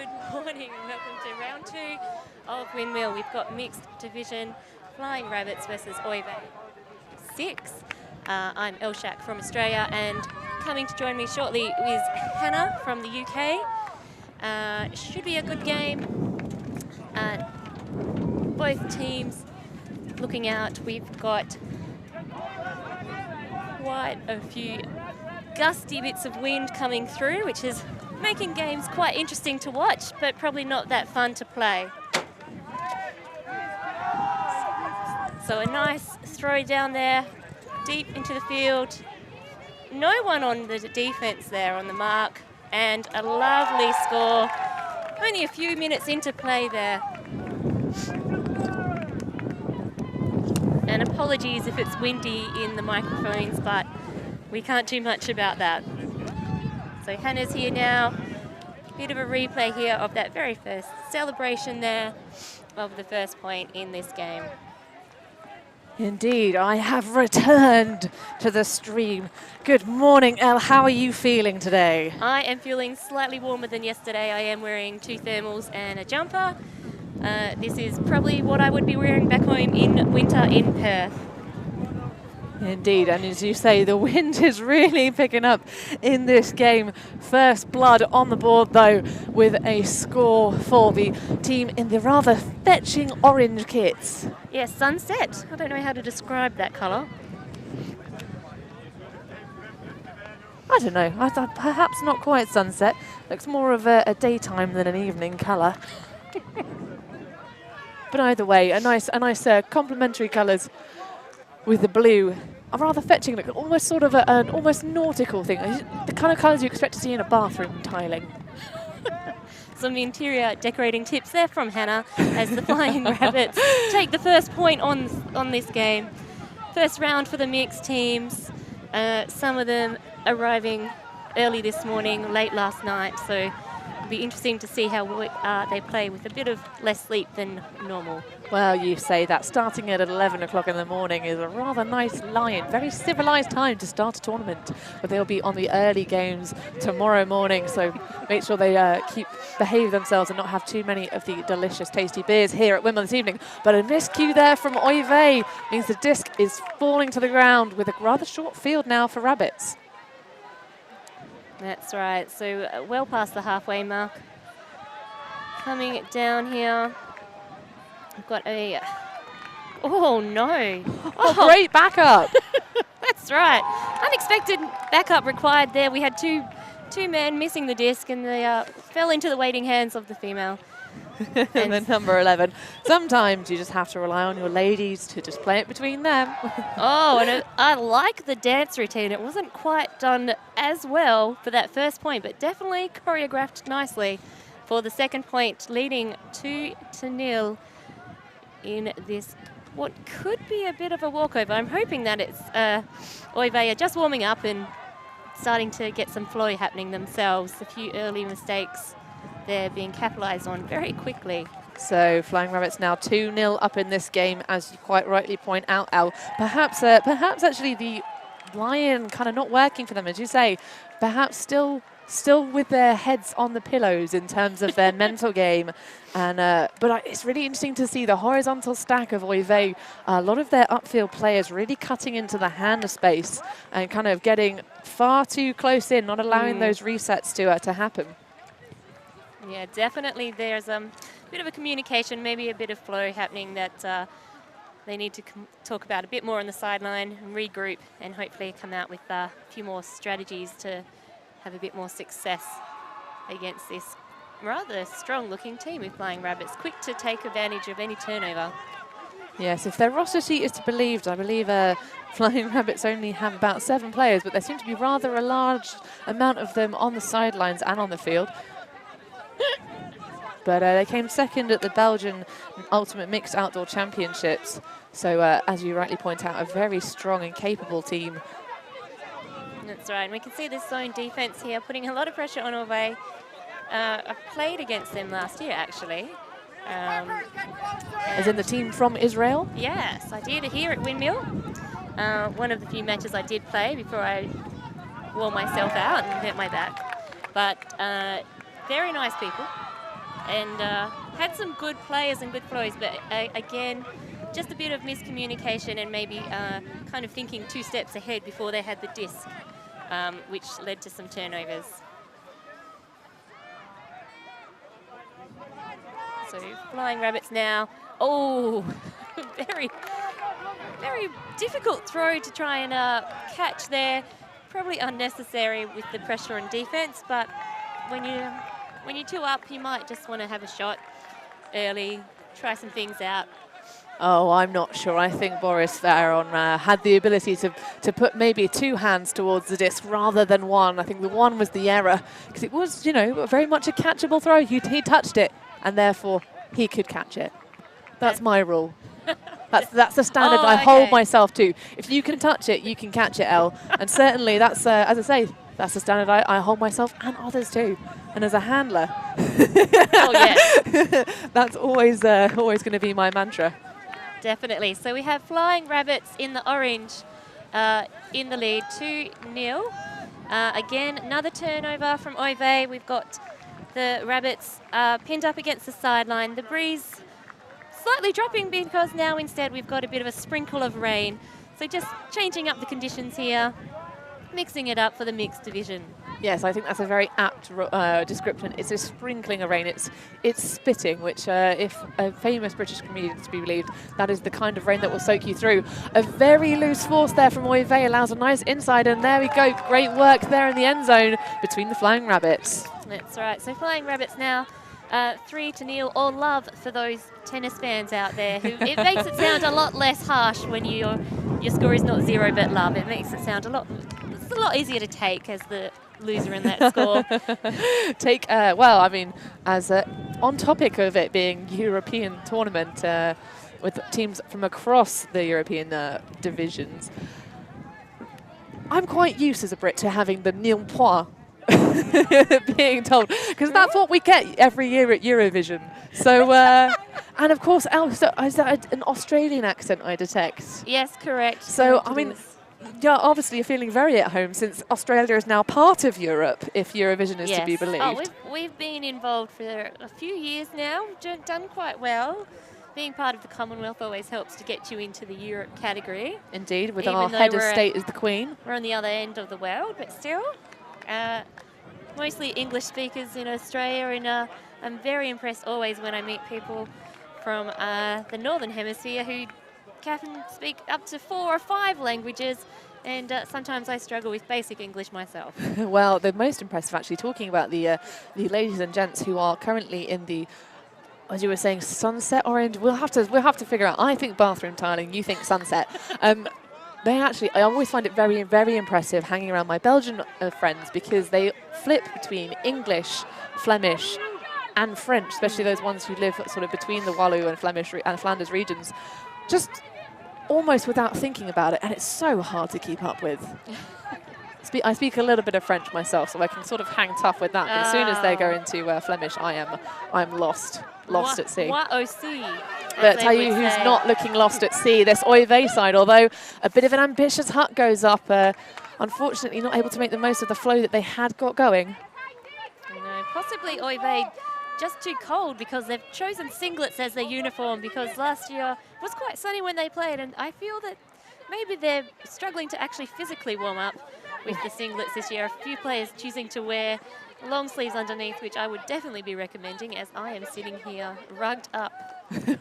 Good morning and welcome to round 2 of Windmill. We've got mixed division Flying Rabbits versus ULTI 6. I'm Elshak from Australia, and coming to join me shortly is Hannah from the UK. Should be a good game. Both teams looking out. We've got quite a few gusty bits of wind coming through, which is making games quite interesting to watch, but probably not that fun to play. So a nice throw down there, deep into the field. No one on the defense there on the mark, and a lovely score. Only a few minutes into play there. And apologies if it's windy in the microphones, but we can't do much about that. So Hannah's here now. Bit of a replay here of that very first celebration there of the first point in this game. Indeed, I have returned to the stream. Good morning, Elle. How are you feeling today? I am feeling slightly warmer than yesterday. I am wearing 2 thermals and a jumper. This is probably what I would be wearing back home in winter in Perth. Indeed, and as you say, the wind is really picking up in this game. First blood on the board, though, with a score for the team in the rather fetching orange kits. Yes, sunset. I don't know how to describe that colour. I don't know, I thought perhaps not quite sunset. Looks more of a daytime than an evening colour. But either way, a nice complementary colours with the blue. A rather fetching look, almost sort of an almost nautical thing. The kind of colours you expect to see in a bathroom tiling. Some interior decorating tips there from Hannah as the Flying Rabbits take the first point on this game. First round for the mixed teams. Some of them arriving early this morning, late last night, so it'll be interesting to see how they play with a bit of less sleep than normal. Well, you say that. Starting at 11 o'clock in the morning is a rather nice line. Very civilised time to start a tournament. But they'll be on the early games tomorrow morning, so make sure they behave themselves and not have too many of the delicious, tasty beers here at Windmill this evening. But a miscue there from ULTI means the disc is falling to the ground with a rather short field now for Rabbits. That's right. So well past the halfway mark. Coming down here. We've got a... Oh, no. Oh, great backup. That's right. Unexpected backup required there. We had two men missing the disc, and they fell into the waiting hands of the female. And then number 11. Sometimes you just have to rely on your ladies to just play it between them. Oh, and I like the dance routine. It wasn't quite done as well for that first point, but definitely choreographed nicely for the second point, leading 2-0 in this, what could be a bit of a walkover. I'm hoping that it's ULTI are just warming up and starting to get some flow happening themselves. A few early mistakes there being capitalised on very quickly. So Flying Rabbits now 2-0 up in this game, as you quite rightly point out, Al. Perhaps actually the lion kind of not working for them, as you say. Perhaps still with their heads on the pillows in terms of their mental game. And but it's really interesting to see the horizontal stack of ULTI. A lot of their upfield players really cutting into the hand space and kind of getting far too close in, not allowing those resets to happen. Yeah, definitely there's a bit of a communication, maybe a bit of flow happening that they need to talk about a bit more on the sideline and regroup and hopefully come out with a few more strategies to have a bit more success against this rather strong-looking team with Flying Rabbits, quick to take advantage of any turnover. Yes, if their roster sheet is to be believed, I believe Flying Rabbits only have about 7 players, but there seem to be rather a large amount of them on the sidelines and on the field. But they came second at the Belgian Ultimate Mixed Outdoor Championships. So, as you rightly point out, a very strong and capable team. That's right, and we can see this zone defense here putting a lot of pressure on ULTI. I played against them last year, actually. As in the team from Israel? Yes, I did here at Windmill. One of the few matches I did play before I wore myself out and hurt my back. But very nice people. and had some good players and good flows, but again, just a bit of miscommunication and maybe kind of thinking 2 steps ahead before they had the disc, which led to some turnovers. So Flying Rabbits now. Oh, very, very difficult throw to try and catch there. Probably unnecessary with the pressure on defense, but when you're 2 up, you might just want to have a shot early, try some things out. Oh, I'm not sure. I think Boris Veron had the ability to put maybe 2 hands towards the disc rather than 1. I think the 1 was the error because it was, you know, very much a catchable throw. He touched it, and therefore he could catch it. That's my rule. That's the standard I hold myself to. If you can touch it, you can catch it, Elle. And certainly that's, as I say, that's the standard I hold myself and others too. And as a handler, oh yes, that's always going to be my mantra. Definitely. So we have Flying Rabbits in the orange in the lead, 2-0. Again, another turnover from Oive. We've got the Rabbits pinned up against the sideline. The breeze slightly dropping because now instead we've got a bit of a sprinkle of rain. So just changing up the conditions here, mixing it up for the mixed division. Yes, I think that's a very apt description. It's a sprinkling of rain. It's spitting, which, if a famous British comedian is to be believed, that is the kind of rain that will soak you through. A very loose force there from Oive allows a nice inside, and there we go. Great work there in the end zone between the Flying Rabbits. That's right. So Flying Rabbits now 3-0. All love for those tennis fans out there. It makes it sound a lot less harsh when your score is not 0 but love. It makes it sound a lot easier to take as the loser in that score. Well, I mean, as on topic of it being European tournament with teams from across the European divisions, I'm quite used as a Brit to having the nil point being told, because that's what we get every year at Eurovision. So, and of course, is that an Australian accent I detect? Yes, correct. So, I mean, yeah, obviously you're feeling very at home since Australia is now part of Europe, if Eurovision is to be believed. Oh, we've been involved for a few years now, done quite well. Being part of the Commonwealth always helps to get you into the Europe category. Indeed, with our head of state as the Queen. We're on the other end of the world, but still. Mostly English speakers in Australia, and I'm very impressed always when I meet people from the Northern Hemisphere who can speak up to 4 or 5 languages, and sometimes I struggle with basic English myself. Well, the most impressive, actually, talking about the ladies and gents who are currently in the, as you were saying, sunset orange. We'll have to figure out. I think bathroom tiling. You think sunset. They actually, I always find it very, very impressive hanging around my Belgian friends because they flip between English, Flemish, and French, especially those ones who live sort of between the Walloon and Flemish and Flanders regions, just almost without thinking about it, and it's so hard to keep up with. I speak a little bit of French myself, so I can sort of hang tough with that. But as soon as they go into Flemish, I'm lost at sea. Moi aussi. But tell you who's not looking lost at sea, this Oive side, although a bit of an ambitious hut goes up, unfortunately not able to make the most of the flow that they had got going. No, possibly Oive just too cold because they've chosen singlets as their uniform, because last year it was quite sunny when they played, and I feel that maybe they're struggling to actually physically warm up with the singlets this year. A few players choosing to wear long sleeves underneath, which I would definitely be recommending as I am sitting here rugged up.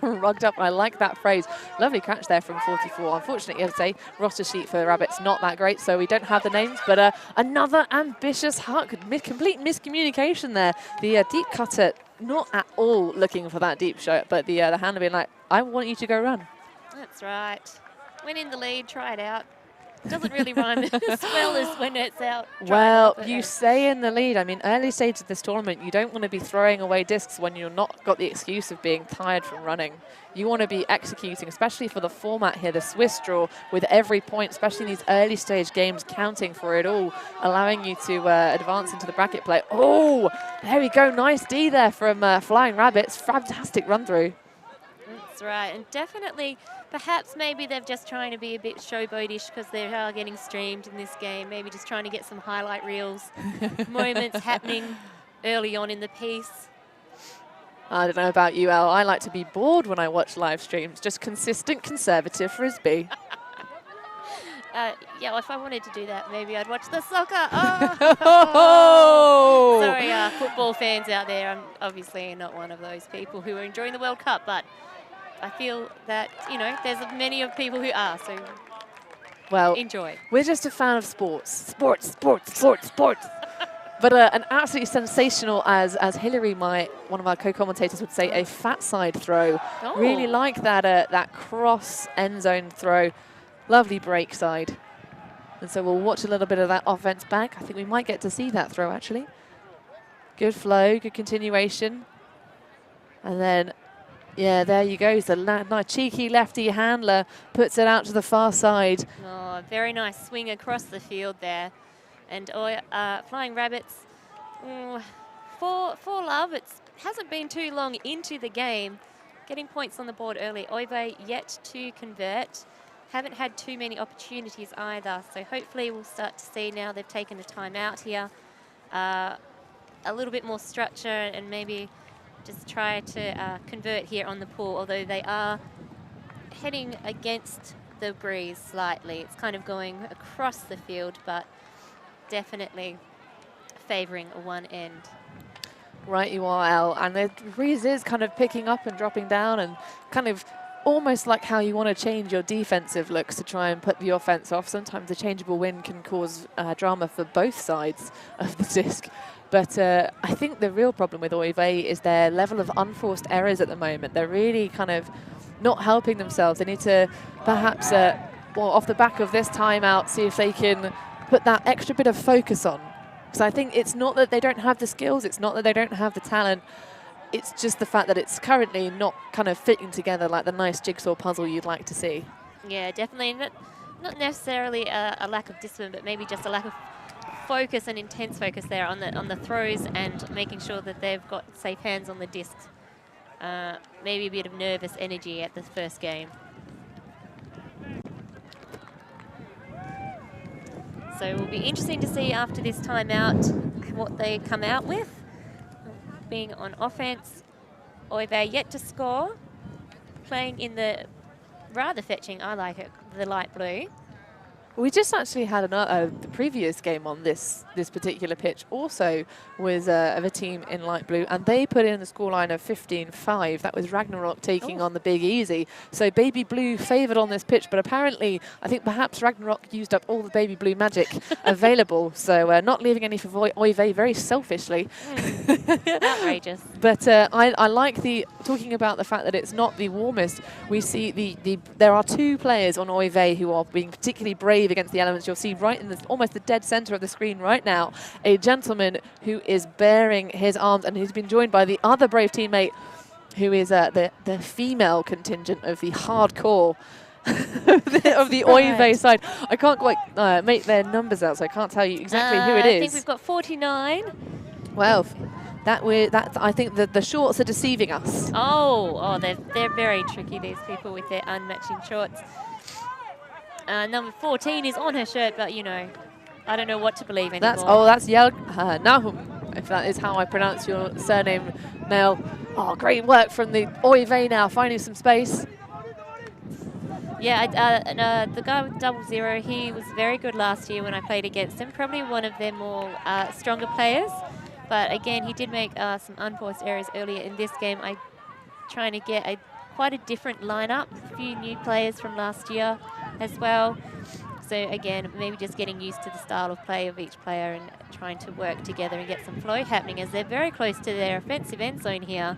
Rugged up, I like that phrase. Lovely catch there from 44. Unfortunately, I'd say roster sheet for the Rabbits not that great, so we don't have the names, but another ambitious hut. Complete miscommunication there. The deep cutter not at all looking for that deep shot, but the handler being like, I want you to go run. That's right. Went in the lead, try it out. Doesn't really rhyme as well as when it's out. Well, you say in the lead. I mean, early stage of this tournament, you don't want to be throwing away discs when you're not got the excuse of being tired from running. You want to be executing, especially for the format here, the Swiss draw, with every point, especially in these early stage games, counting for it all, allowing you to advance into the bracket play. Oh, there we go. Nice D there from Flying Rabbits. Fantastic run through. That's right, and definitely, perhaps maybe they're just trying to be a bit showboatish because they are getting streamed in this game, maybe just trying to get some highlight reels, moments happening early on in the piece. I don't know about you, Elle. I like to be bored when I watch live streams. Just consistent conservative Frisbee. Yeah, if I wanted to do that, maybe I'd watch the soccer. Oh! Sorry, football fans out there. I'm obviously not one of those people who are enjoying the World Cup, but I feel that, you know, there's many of people who are, so Well, enjoy. We're just a fan of sports. Sports, sports, sports, sports. But an absolutely sensational, as Hillary, one of our co-commentators, would say, a fat side throw. Oh. Really like that that cross end zone throw. Lovely break side. And so we'll watch a little bit of that offense back. I think we might get to see that throw, actually. Good flow, good continuation. And then, yeah, there you go. So nice cheeky lefty handler puts it out to the far side. Oh, very nice swing across the field there. And Flying Rabbits, for love, it hasn't been too long into the game. Getting points on the board early. Oive yet to convert. Haven't had too many opportunities either. So hopefully we'll start to see now they've taken a timeout here. A little bit more structure and maybe just try to convert here on the pool, although they are heading against the breeze slightly. It's kind of going across the field, but definitely favouring one end. Right you are, Elle. And the breeze is kind of picking up and dropping down and kind of almost like how you want to change your defensive looks to try and put the offense off. Sometimes the changeable wind can cause drama for both sides of the disc. But I think the real problem with Oive is their level of unforced errors at the moment. They're really kind of not helping themselves. They need to perhaps, well, off the back of this timeout, see if they can put that extra bit of focus on. Because I think it's not that they don't have the skills, it's not that they don't have the talent, it's just the fact that it's currently not kind of fitting together like the nice jigsaw puzzle you'd like to see. Yeah, definitely. Not necessarily a lack of discipline, but maybe just a lack of focus and intense focus there on the throws and making sure that they've got safe hands on the discs. Maybe a bit of nervous energy at the first game. So it will be interesting to see after this timeout what they come out with. Being on offense, Oive yet to score, playing in the rather fetching, I like it, the light blue. We just actually had the previous game on this particular pitch also was of a team in light blue, and they put in the scoreline of 15-5. That was Ragnarok taking on the Big Easy. So baby blue favoured on this pitch, but apparently I think perhaps Ragnarok used up all the baby blue magic available. So not leaving any for Oive very selfishly. Outrageous. But I like talking about the fact that it's not the warmest. We see there are two players on Oive who are being particularly brave against the elements. You'll see right in almost the dead center of the screen right now, a gentleman who is baring his arms, and he's been joined by the other brave teammate who is the female contingent of the hardcore of the Oive side. I can't quite make their numbers out, so I can't tell you exactly who it is. I think we've got 49. Well, I think the shorts are deceiving us. Oh, they're very tricky, these people with their unmatching shorts. Number 14 is on her shirt, but you know, I don't know what to believe anymore. That's Nahum, if that is how I pronounce your surname, Mel. Oh, great work from the Oive now, finding some space. Yeah, the guy with 00, he was very good last year when I played against him. Probably one of their more stronger players. But again, he did make some unforced errors earlier in this game. I'm trying to get quite a different lineup, a few new players from last year as well. So again, maybe just getting used to the style of play of each player and trying to work together and get some flow happening as they're very close to their offensive end zone here.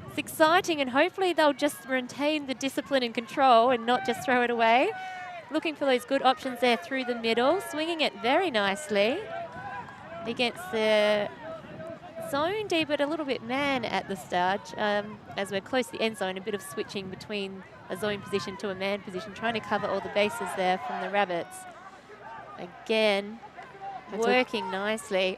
It's exciting, and hopefully they'll just retain the discipline and control and not just throw it away. Looking for those good options there through the middle, swinging it very nicely against the zone D, but a little bit man at the start. As we're close to the end zone, a bit of switching between a zone position to a man position, trying to cover all the bases there from the Rabbits. Again, working nicely.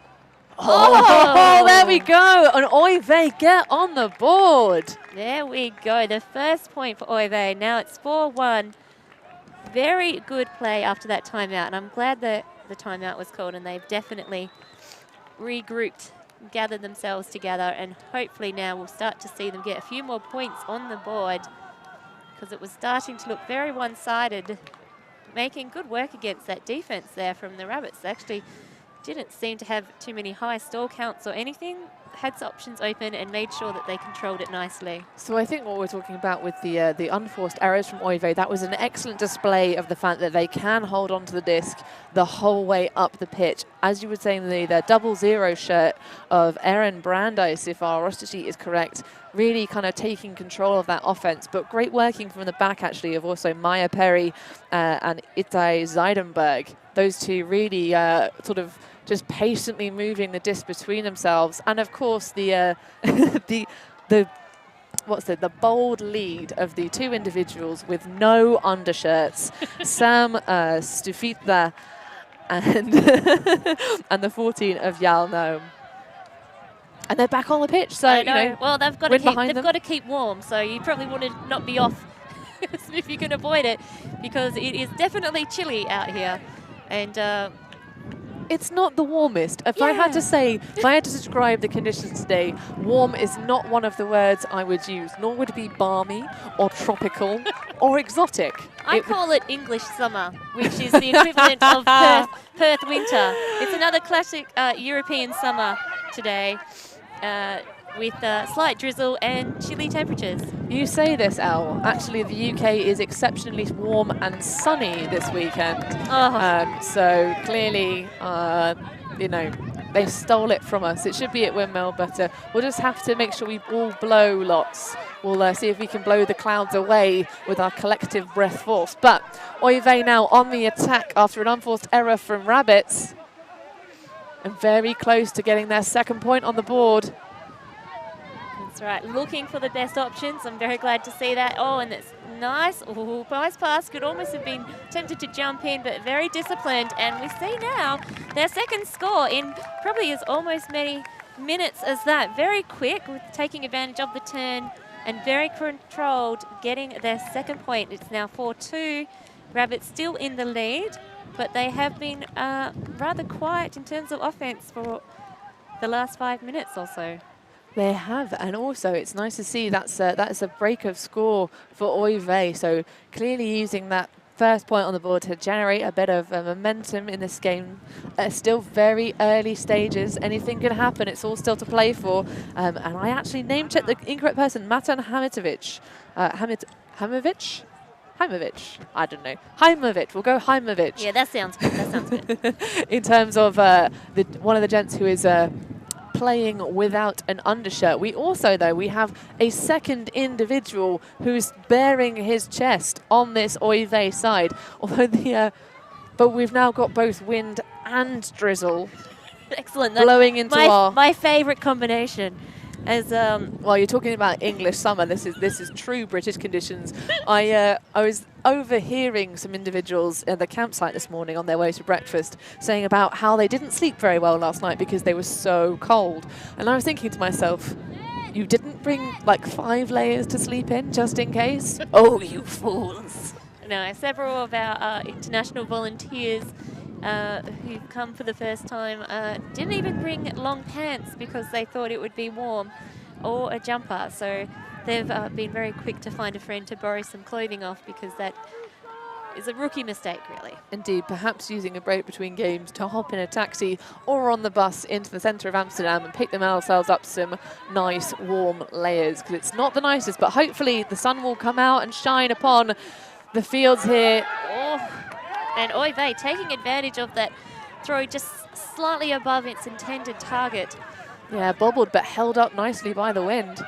Oh, there we go. And Oive get on the board. There we go. The first point for Oive. Now it's 4-1. Very good play after that timeout. And I'm glad that the timeout was called, and they've definitely regrouped gather themselves together, and hopefully now we'll start to see them get a few more points on the board, because it was starting to look very one-sided, making good work against that defense there from the Rabbits. They actually didn't seem to have too many high stall counts or anything, had options open and made sure that they controlled it nicely. So I think what we're talking about with the unforced errors from Oive, that was an excellent display of the fact that they can hold on to the disc the whole way up the pitch. As you were saying, the 00 shirt of Erin Brandeis, if our roster sheet is correct, really kind of taking control of that offense, but great working from the back actually of also Maya Perry and Itai Zeidenberg. Those two really sort of just patiently moving the disc between themselves, and of course the the bold lead of the two individuals with no undershirts, Sam Stufitha and and the 14 of Yal Nome. And they're back on the pitch, so I know. you know, well, they've got to keep warm, so you probably want to not be off if you can avoid it, because it is definitely chilly out here, and it's not the warmest. If I had to say, if I had to describe the conditions today, warm is not one of the words I would use, nor would it be balmy or tropical or exotic. I call it English summer, which is the equivalent of Perth winter. It's another classic European summer today, with slight drizzle and chilly temperatures. You say this, Elle. Actually, the UK is exceptionally warm and sunny this weekend. So clearly, you know, they stole it from us. It should be at Windmill, but we'll just have to make sure we all blow lots. We'll see if we can blow the clouds away with our collective breath force. But Oive now on the attack after an unforced error from Rabbits, and very close to getting their second point on the board. That's right, looking for the best options. I'm very glad to see that. Oh, and it's nice. Oh, nice pass. Could almost have been tempted to jump in, but very disciplined. And we see now their second score in probably as almost many minutes as that. Very quick with taking advantage of the turn and very controlled getting their second point. It's now 4-2. Rabbits still in the lead, but they have been rather quiet in terms of offense for the last 5 minutes or so. They have, and also it's nice to see that's a break of score for Oive. So clearly using that first point on the board to generate a bit of momentum in this game. Still very early stages. Anything can happen. It's all still to play for. And I actually name-checked the incorrect person, Matan Hamitovic. Hamovic? I don't know. Haimovic. We'll go Haimovic. Yeah, that sounds good. That sounds good. In terms of one of the gents who is playing without an undershirt. We also, though, we have a second individual who's bearing his chest on this Oive side. Although but we've now got both wind and drizzle. Excellent. Blowing into my favourite combination. As well, you're talking about English summer. This is true British conditions. I was overhearing some individuals at the campsite this morning on their way to breakfast saying about how they didn't sleep very well last night because they were so cold. And I was thinking to myself, you didn't bring like 5 layers to sleep in just in case? Oh, you fools. No, several of our international volunteers who've come for the first time didn't even bring long pants because they thought it would be warm, or a jumper. So they've been very quick to find a friend to borrow some clothing off, because that is a rookie mistake, really. Indeed, perhaps using a break between games to hop in a taxi or on the bus into the centre of Amsterdam and pick themselves up some nice warm layers, because it's not the nicest, but hopefully the sun will come out and shine upon the fields here. Oh. And Oive taking advantage of that throw just slightly above its intended target. Yeah, bobbled but held up nicely by the wind.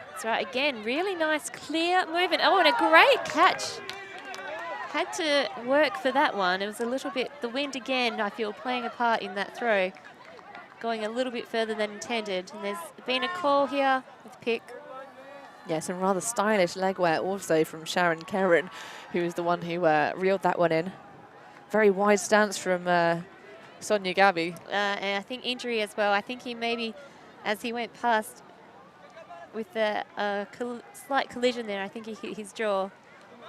That's right, again, really nice clear movement. Oh, and a great catch. Had to work for that one. It was a little bit, the wind again, I feel, playing a part in that throw. Going a little bit further than intended. And there's been a call here with pick. Yeah, some rather stylish leg wear also from Sharon Kerrin, who is the one who reeled that one in. Very wide stance from Sonia Gabi. And I think injury as well. I think he maybe, as he went past with the slight collision there, I think he hit his jaw,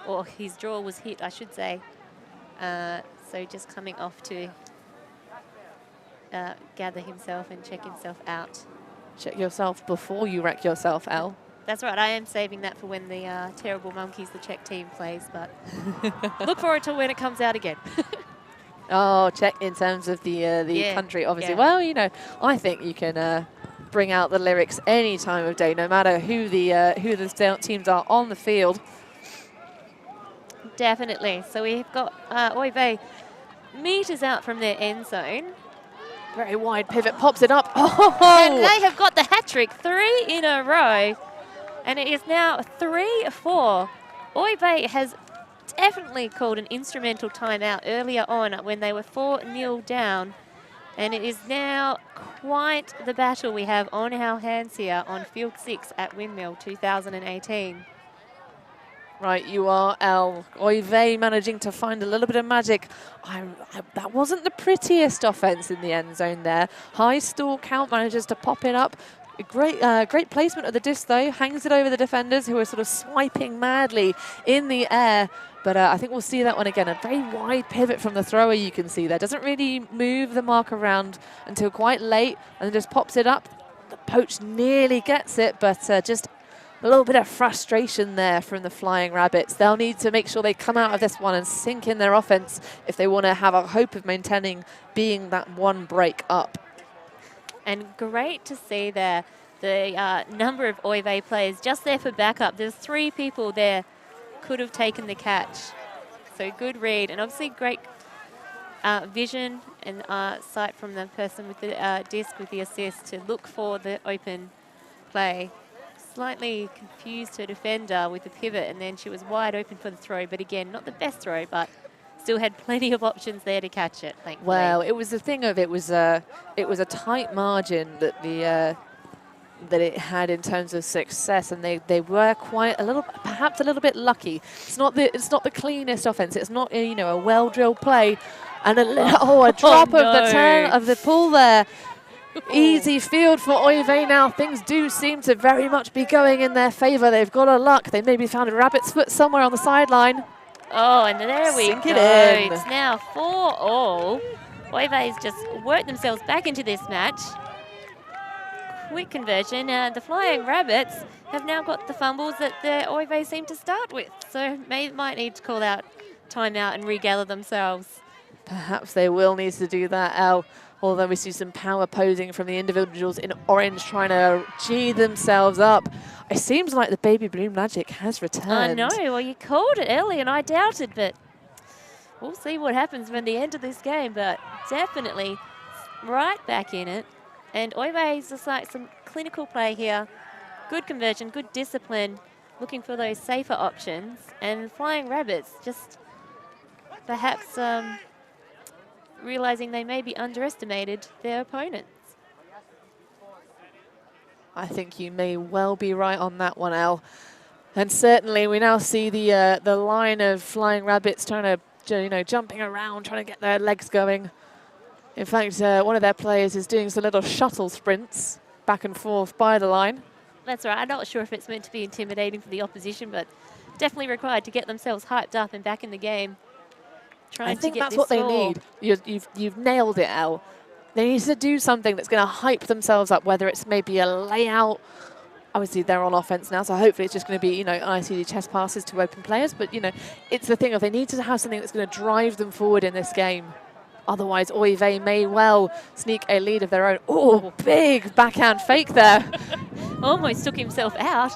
or his jaw was hit, I should say. So just coming off to gather himself and check himself out. Check yourself before you wreck yourself, Elle. That's right. I am saving that for when the Terrible Monkeys, the Czech team, plays. But look forward to when it comes out again. Oh, Czech in terms of the country, obviously. Yeah. Well, you know, I think you can bring out the lyrics any time of day, no matter who the teams are on the field. Definitely. So we've got Oive meters out from their end zone. Very wide pivot, pops it up. Oh! And they have got the hat trick, 3 in a row. And it is now 3-4. Oive has definitely called an instrumental timeout earlier on when they were 4-0 down. And it is now quite the battle we have on our hands here on Field 6 at Windmill 2018. Right, you are, Elle. Oive managing to find a little bit of magic. That wasn't the prettiest offense in the end zone there. High stall count manages to pop it up. Great placement of the disc, though. Hangs it over the defenders, who are sort of swiping madly in the air. But I think we'll see that one again. A very wide pivot from the thrower, you can see there. Doesn't really move the mark around until quite late, and then just pops it up. The poach nearly gets it, but just a little bit of frustration there from the Flying Rabbits. They'll need to make sure they come out of this one and sink in their offense if they want to have a hope of maintaining being that one break up. And great to see there the number of Oive players just there for backup. There's 3 people there could have taken the catch. So good read, and obviously great vision and sight from the person with the disc with the assist to look for the open play. Slightly confused her defender with the pivot, and then she was wide open for the throw. But again, not the best throw, but still had plenty of options there to catch it, thankfully. Well, it was the thing of it was a tight margin that that it had in terms of success, and they were perhaps a little bit lucky. It's not the cleanest offense. It's not a well drilled play, and a drop of the pull there. Easy field for Oive now. Things do seem to very much be going in their favour. They've got a luck. They maybe found a rabbit's foot somewhere on the sideline. Oh, and there we Sink go. it in. It's now 4-all. Oive's just worked themselves back into this match. Quick conversion. The Flying Rabbits have now got the fumbles that the Oive seem to start with. So might need to call out timeout and regather themselves. Perhaps they will need to do that, Elle. Although we see some power posing from the individuals in orange trying to G themselves up. It seems like the baby blue magic has returned. I know. Well, you called it early and I doubted, but we'll see what happens when the end of this game. But definitely right back in it. And Oive's just like some clinical play here. Good conversion, good discipline, looking for those safer options. And Flying Rabbits just perhaps realizing they maybe underestimated their opponents. I think you may well be right on that one, Elle. And certainly we now see the line of Flying Rabbits trying to, jumping around, trying to get their legs going. In fact, one of their players is doing some little shuttle sprints back and forth by the line. That's right. I'm not sure if it's meant to be intimidating for the opposition, but definitely required to get themselves hyped up and back in the game. I think that's what they need. You've nailed it, Elle. They need to do something that's going to hype themselves up, whether it's maybe a layout. Obviously, they're on offense now, so hopefully it's just going to be, ICD chest passes to open players. But, it's the thing of they need to have something that's going to drive them forward in this game. Otherwise, Oive may well sneak a lead of their own. Oh, big backhand fake there. Almost took himself out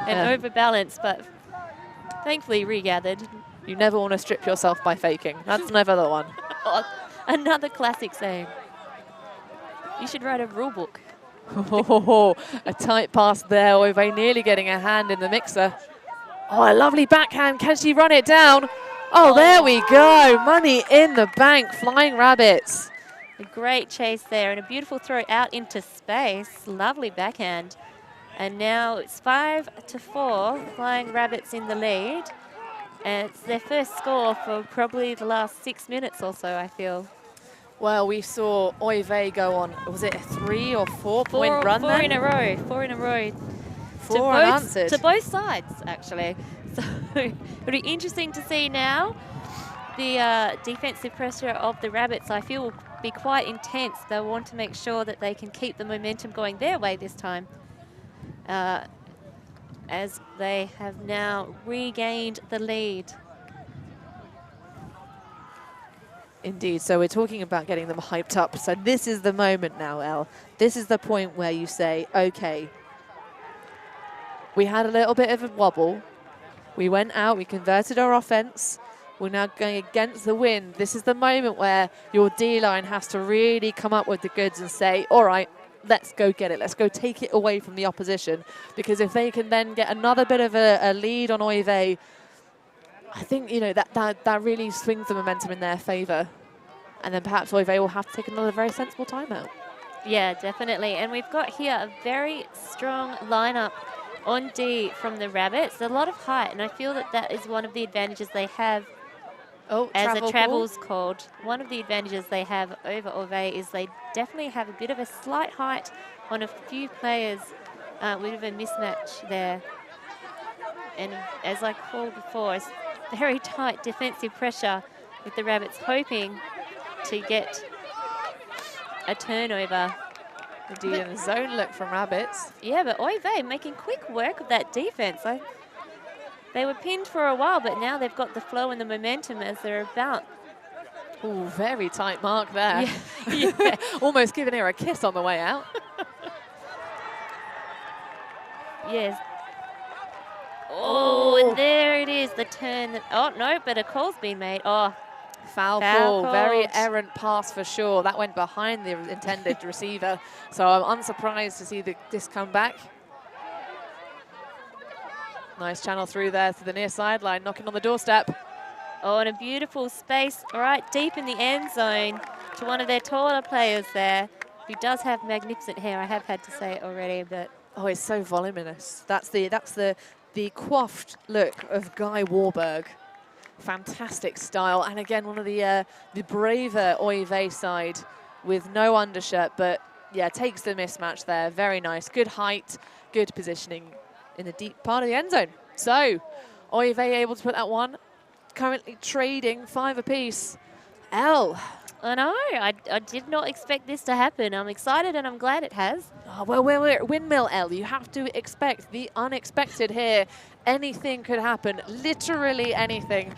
and overbalanced, but thankfully regathered. You never want to strip yourself by faking. That's never the one. Another classic saying. You should write a rule book. A tight pass there. Oive nearly getting a hand in the mixer. Oh, a lovely backhand. Can she run it down? Oh, there we go. Money in the bank. Flying Rabbits. A great chase there and a beautiful throw out into space. Lovely backhand. And now it's 5-4. Flying Rabbits in the lead. And it's their first score for probably the last 6 minutes or so, I feel. Well, we saw Oive go on, was it a 3 or 4 point run Four in a row. Four unanswered. To both sides, actually. So it'll be interesting to see now the defensive pressure of the Rabbits, I feel, be quite intense. They'll want to make sure that they can keep the momentum going their way this time, as they have now regained the lead. Indeed, so we're talking about getting them hyped up. So this is the moment now, Elle. This is the point where you say, okay, we had a little bit of a wobble. We went out, we converted our offense. We're now going against the wind. This is the moment where your D-line has to really come up with the goods and say, all right, let's go get it. Let's go take it away from the opposition. Because if they can then get another bit of a lead on Oive, I think, you know, that really swings the momentum in their favour. And then perhaps Oive will have to take another very sensible timeout. Yeah, definitely. And we've got here a very strong lineup on D from the Rabbits. A lot of height, and I feel that that is one of the advantages they have. As a travel's called, one of the advantages they have over Oive is they definitely have a bit of a slight height on a few players, with a mismatch there. And as I called before, it's very tight defensive pressure with the Rabbits hoping to get a turnover. Indeed, in a zone look from Rabbits. Yeah, but Oive making quick work of that defense. They were pinned for a while, but now they've got the flow and the momentum as they're about. Ooh, very tight mark there. Yeah. Yeah. Almost giving her a kiss on the way out. Yes. Oh, and there it is, the turn. Oh, no, but a call's been made. Oh, Foul ball, very errant pass for sure. That went behind the intended receiver. So I'm unsurprised to see this come back. Nice channel through there to the near sideline, knocking on the doorstep. Oh, and a beautiful space right deep in the end zone to one of their taller players there, who does have magnificent hair. I have had to say it already, but... Oh, it's so voluminous. That's the coiffed look of Guy Warburg. Fantastic style, and again, one of the braver Oive side with no undershirt, but yeah, takes the mismatch there. Very nice, good height, good positioning in the deep part of the end zone. So, Oive able to put that one. Currently trading 5 apiece. Elle. I know, I did not expect this to happen. I'm excited and I'm glad it has. Oh, well, we're at Windmill, Elle. You have to expect the unexpected here. Anything could happen, literally anything.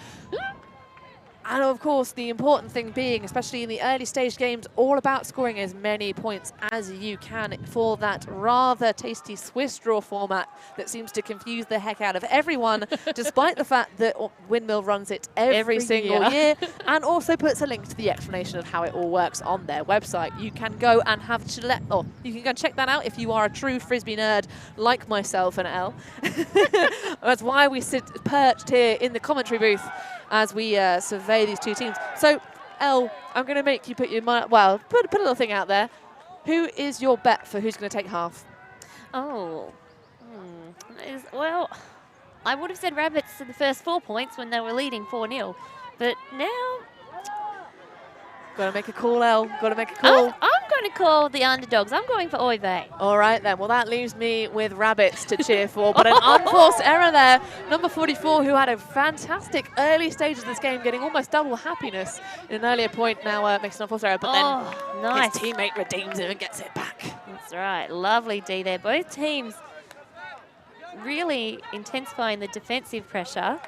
And of course, the important thing being, especially in the early stage games, all about scoring as many points as you can for that rather tasty Swiss draw format that seems to confuse the heck out of everyone, despite the fact that Windmill runs it every single year, and also puts a link to the explanation of how it all works on their website. You can go and you can go and check that out if you are a true Frisbee nerd like myself and Elle. That's why we sit perched here in the commentary booth as we survey these two teams. So, Elle, I'm going to make you put your mind, well, put a little thing out there. Who is your bet for who's going to take half? Oh, well, I would have said Rabbits in the first 4 points when they were leading 4-0, but now... Got to make a call, Elle. Got to make a call. I'm going to call the underdogs. I'm going for Oive. All right, then. Well, that leaves me with Rabbits to cheer for, but an unforced error there. Number 44, who had a fantastic early stage of this game, getting almost double happiness in an earlier point, now makes an unforced error, but then nice. His teammate redeems him and gets it back. That's right. Lovely D there. Both teams really intensifying the defensive pressure.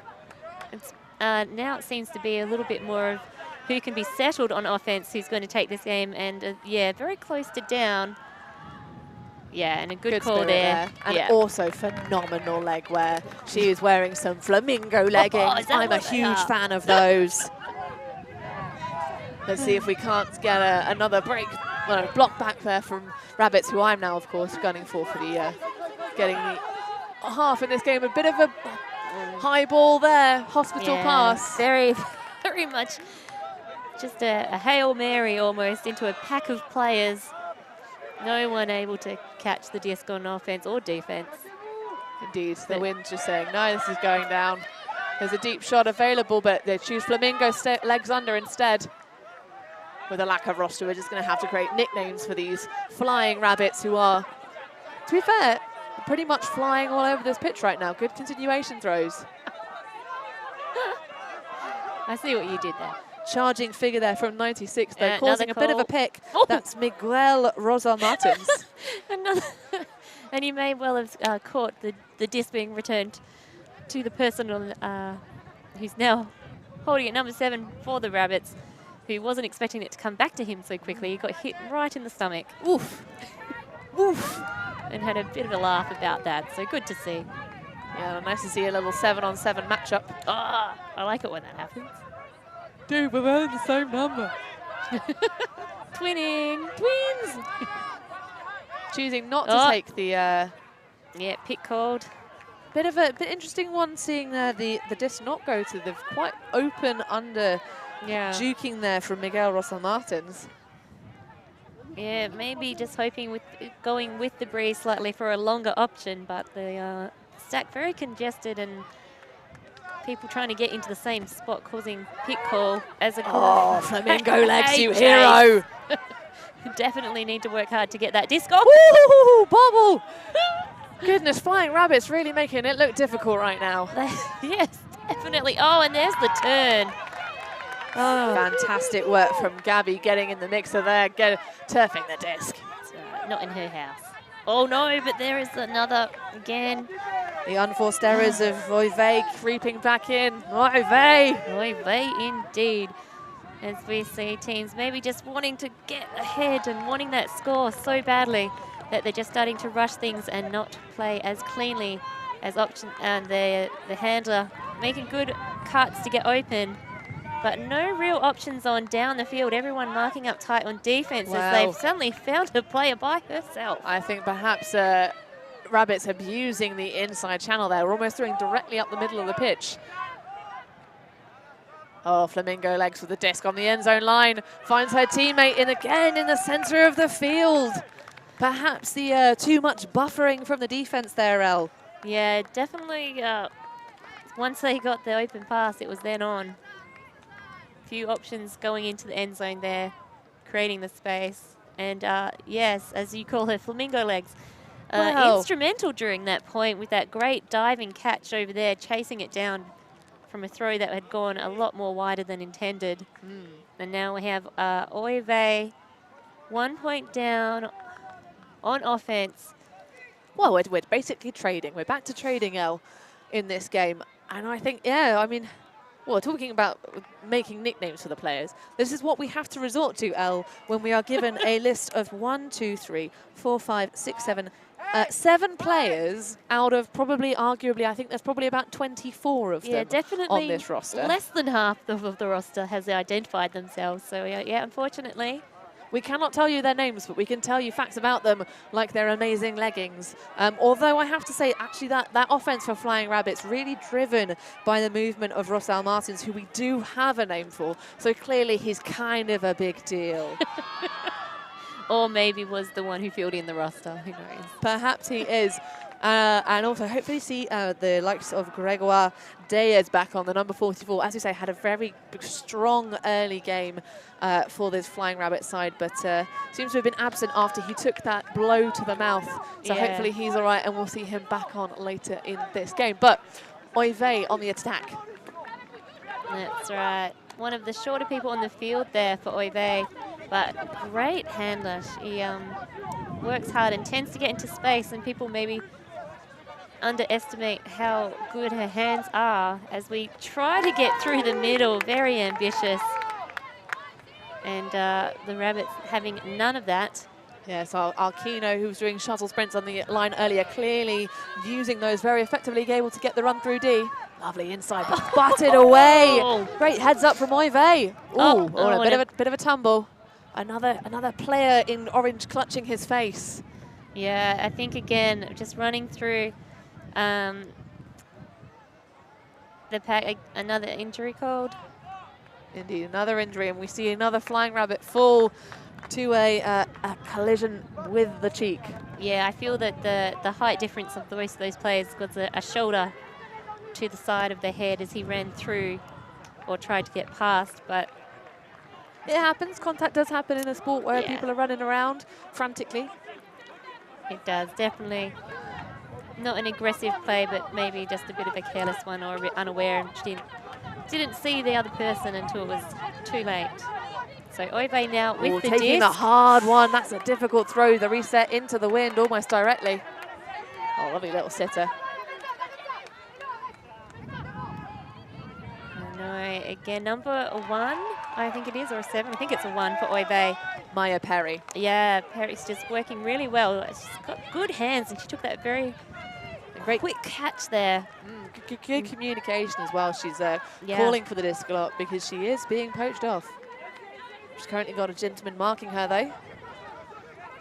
It's, now it seems to be a little bit more of who can be settled on offense, who's going to take this game, and yeah, very close to down. Yeah, and a good call there. And also phenomenal leg wear. She is wearing some flamingo leggings. I'm a huge fan of those. Let's see if we can't get another block back there from Rabbits, who I'm now, of course, gunning for the getting the half in this game. A bit of a high ball there, hospital pass. Very, very much just a Hail Mary almost into a pack of players. No one able to catch the disc on offense or defense. Indeed, the wind's just saying, no, this is going down. There's a deep shot available, but they choose Flamingo legs under instead. With a lack of roster, we're just going to have to create nicknames for these flying Rabbits who are, to be fair, pretty much flying all over this pitch right now. Good continuation throws. I see what you did there. charging figure there from 96, though, Another causing a bit of a call. pick. Oh. That's Miguel Rosal Martins. Another and he may well have caught the disc being returned to the person on, who's now holding it, number 7 for the Rabbits, who wasn't expecting it to come back to him so quickly. He got hit right in the stomach. Oof. Oof. And had a bit of a laugh about that, so good to see. Yeah, nice to see a little 7-on-7 matchup. Ah, I like it when that happens. Dude, we're wearing the same number. Twinning. Twins! Choosing not to take the... Yeah, pick called. Bit interesting one, seeing the disc not go to the quite open under juking there from Miguel Rosal Martins. Yeah, maybe just hoping with going with the breeze slightly for a longer option, but the stack very congested and people trying to get into the same spot, causing pick call as a call. Oh, Flamingo Legs, you hero! Definitely need to work hard to get that disc off. Ooh, bobble! Goodness, Flying Rabbits really making it look difficult right now. Yes, definitely. Oh, and there's the turn. Oh. Fantastic work from Gabby getting in the mixer there, turfing the disc. Not in her house. Oh no, but there is another again. The unforced errors of Oive creeping back in. Oive! Oive indeed. As we see teams maybe just wanting to get ahead and wanting that score so badly that they're just starting to rush things and not play as cleanly as option, and the handler making good cuts to get open, but no real options on down the field. Everyone marking up tight on defense as they've suddenly found a player by herself. I think perhaps Rabbits abusing the inside channel there. We're almost throwing directly up the middle of the pitch. Oh, Flamingo Legs with the disc on the end zone line. Finds her teammate again in the center of the field. Perhaps the too much buffering from the defense there, El. Yeah, definitely. Once they got the open pass, it was then on. Few options going into the end zone there, creating the space. And yes, as you call her, Flamingo Legs. Instrumental during that point with that great diving catch over there, chasing it down from a throw that had gone a lot more wider than intended. And now we have Oive 1 point down on offense. Well, we're basically trading. We're back to trading, El, in this game. And I think, yeah, I mean, well, talking about making nicknames for the players, this is what we have to resort to, El, when we are given a list of 1, 2, 3, 4, 5, 6, 7, 7 players out of probably, arguably, I think there's probably about 24 of them definitely on this roster. Less than half of the roster has identified themselves. So, yeah, unfortunately. We cannot tell you their names, but we can tell you facts about them, like their amazing leggings. Although I have to say, actually, that offense for Flying Rabbits really driven by the movement of Rosal Martins, who we do have a name for. So clearly he's kind of a big deal. Or maybe was the one who filled in the roster. Who knows? Perhaps he is. And also hopefully see the likes of Gregoire Diaz back on the number 44. As you say, had a very strong early game for this Flying Rabbit side, but seems to have been absent after he took that blow to the mouth. So hopefully he's all right, and we'll see him back on later in this game. But Oive on the attack. That's right. One of the shorter people on the field there for Oive, but great handler. She works hard and tends to get into space, and people maybe underestimate how good her hands are as we try to get through the middle. Very ambitious. And the Rabbits having none of that. Yes, our Kino, who was doing shuttle sprints on the line earlier, clearly using those very effectively, able to get the run through D. Lovely inside, but butted away. Great heads up from Oive. A bit of a tumble. Another player in orange clutching his face. Yeah, I think again, just running through the pack, another injury called. Indeed, another injury, and we see another Flying Rabbit fall to a collision with the cheek. Yeah, I feel that the height difference of most of those players was a shoulder to the side of the head as he ran through or tried to get past, but it happens. Contact does happen in a sport where people are running around frantically. It does, definitely. Not an aggressive play, but maybe just a bit of a careless one or a bit unaware, and she didn't didn't see the other person until it was too late. So Oive now with the taking disc. the hard one. That's a difficult throw. The reset into the wind almost directly. Oh, lovely little sitter. No, again, number 1, I think it is, or a 7. I think it's a 1 for Oive. Maya Perry. Yeah, Perry's just working really well. She's got good hands, and she took that very Great quick catch there. good communication as well. She's calling for the disc a lot because she is being poached off. She's currently got a gentleman marking her though.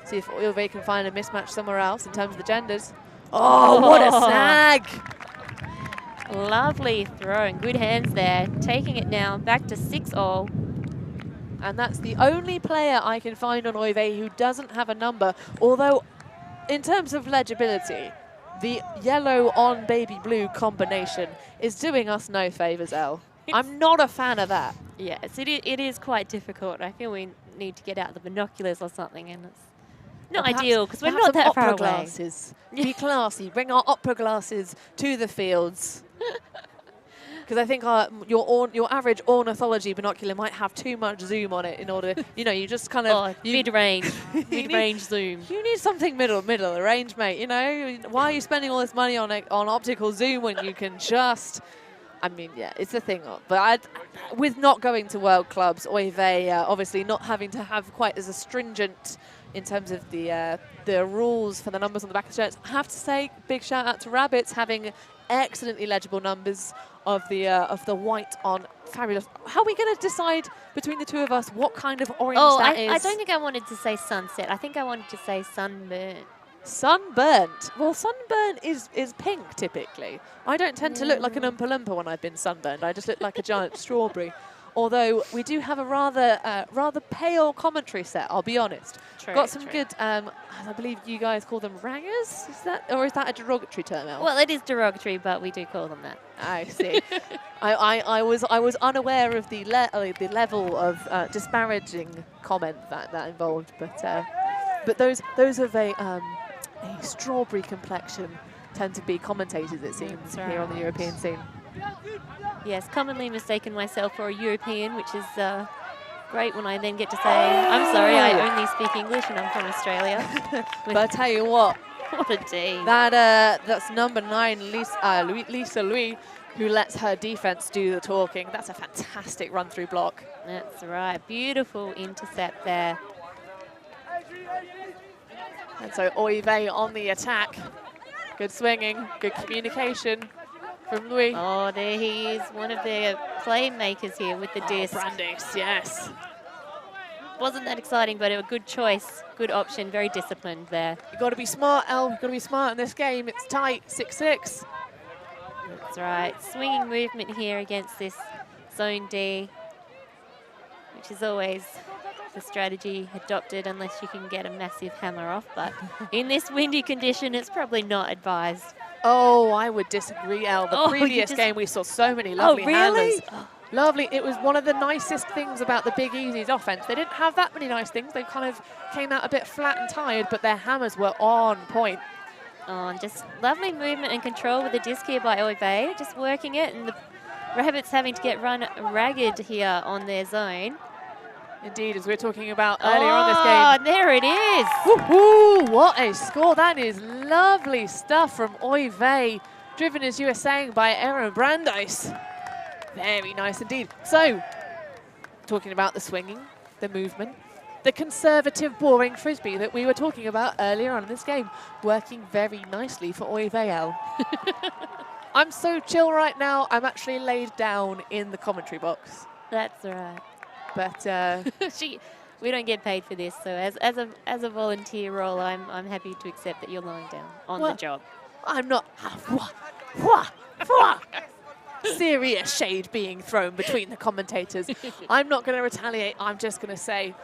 See if Oive can find a mismatch somewhere else in terms of the genders. Oh, what a snag! Lovely throw and good hands there. Taking it now back to 6-all. And that's the only player I can find on Oive who doesn't have a number. Although, in terms of legibility, the yellow on baby blue combination is doing us no favours, Elle. I'm not a fan of that. Yes, it is quite difficult. I feel we need to get out the binoculars or something, and it's not ideal because we're not that far away. Glasses. Be classy. Bring our opera glasses to the fields. Because I think your average ornithology binocular might have too much zoom on it in order, you just kind of... mid-range, mid-range zoom. You need something middle range, mate, Why are you spending all this money on optical zoom when you can just... I mean, yeah, it's a thing. But with not going to world clubs, Oive obviously not having to have quite as a stringent in terms of the rules for the numbers on the back of the shirts. I have to say, big shout out to Rabbits having excellently legible numbers of the white on. Fabulous. How are we going to decide between the two of us what kind of orange that is? I don't think I wanted to say sunset. I think I wanted to say sunburn. Sunburnt. Well, sunburn is pink typically. I don't tend to look like an Oompa Loompa when I've been sunburned. I just look like a giant strawberry. Although we do have a rather pale commentary set, I'll be honest. Got some good, I believe you guys call them rangers. Is that a derogatory term, Elle? Well, it is derogatory, but we do call them that. I see. I was unaware of the level of disparaging comment that involved, but those of a strawberry complexion tend to be commentators, it seems, here on the European scene. Yes, commonly mistaken myself for a European, which is great when I then get to say, I'm sorry, I only speak English and I'm from Australia. But I tell you what. What a day. That's number 9, Lisa Louis, who lets her defense do the talking. That's a fantastic run-through block. That's right. Beautiful intercept there. And so Oive on the attack. Good swinging, good communication from Louis. Oh, there he is, one of their playmakers here with the disc. Brandeis, yes. Wasn't that exciting, but a good choice, good option, very disciplined there. You've got to be smart, Elle. You've got to be smart in this game. It's tight, 6-6. That's right. Swinging movement here against this Zone D, which is always the strategy adopted unless you can get a massive hammer off. But in this windy condition, it's probably not advised. Oh, I would disagree, Elle. The previous game, we saw so many lovely hammers. Lovely. It was one of the nicest things about the Big Easy's offense. They didn't have that many nice things. They kind of came out a bit flat and tired, but their hammers were on point. Oh, and just lovely movement and control with the disc here by Oive, just working it, and the Rabbits having to get run ragged here on their zone. Indeed, as we were talking about earlier on this game. Oh, there it is. Woohoo! What a score. That is lovely stuff from Oive, driven, as you were saying, by Aaron Brandeis. Very nice indeed. So, talking about the swinging, the movement, the conservative, boring Frisbee that we were talking about earlier on in this game, working very nicely for Oive, Elle. I'm so chill right now, I'm actually laid down in the commentary box. That's right. But we don't get paid for this, so as a volunteer role, I'm happy to accept that you're lying down on the job. I'm not. Serious shade being thrown between the commentators. I'm not going to retaliate. I'm just going to say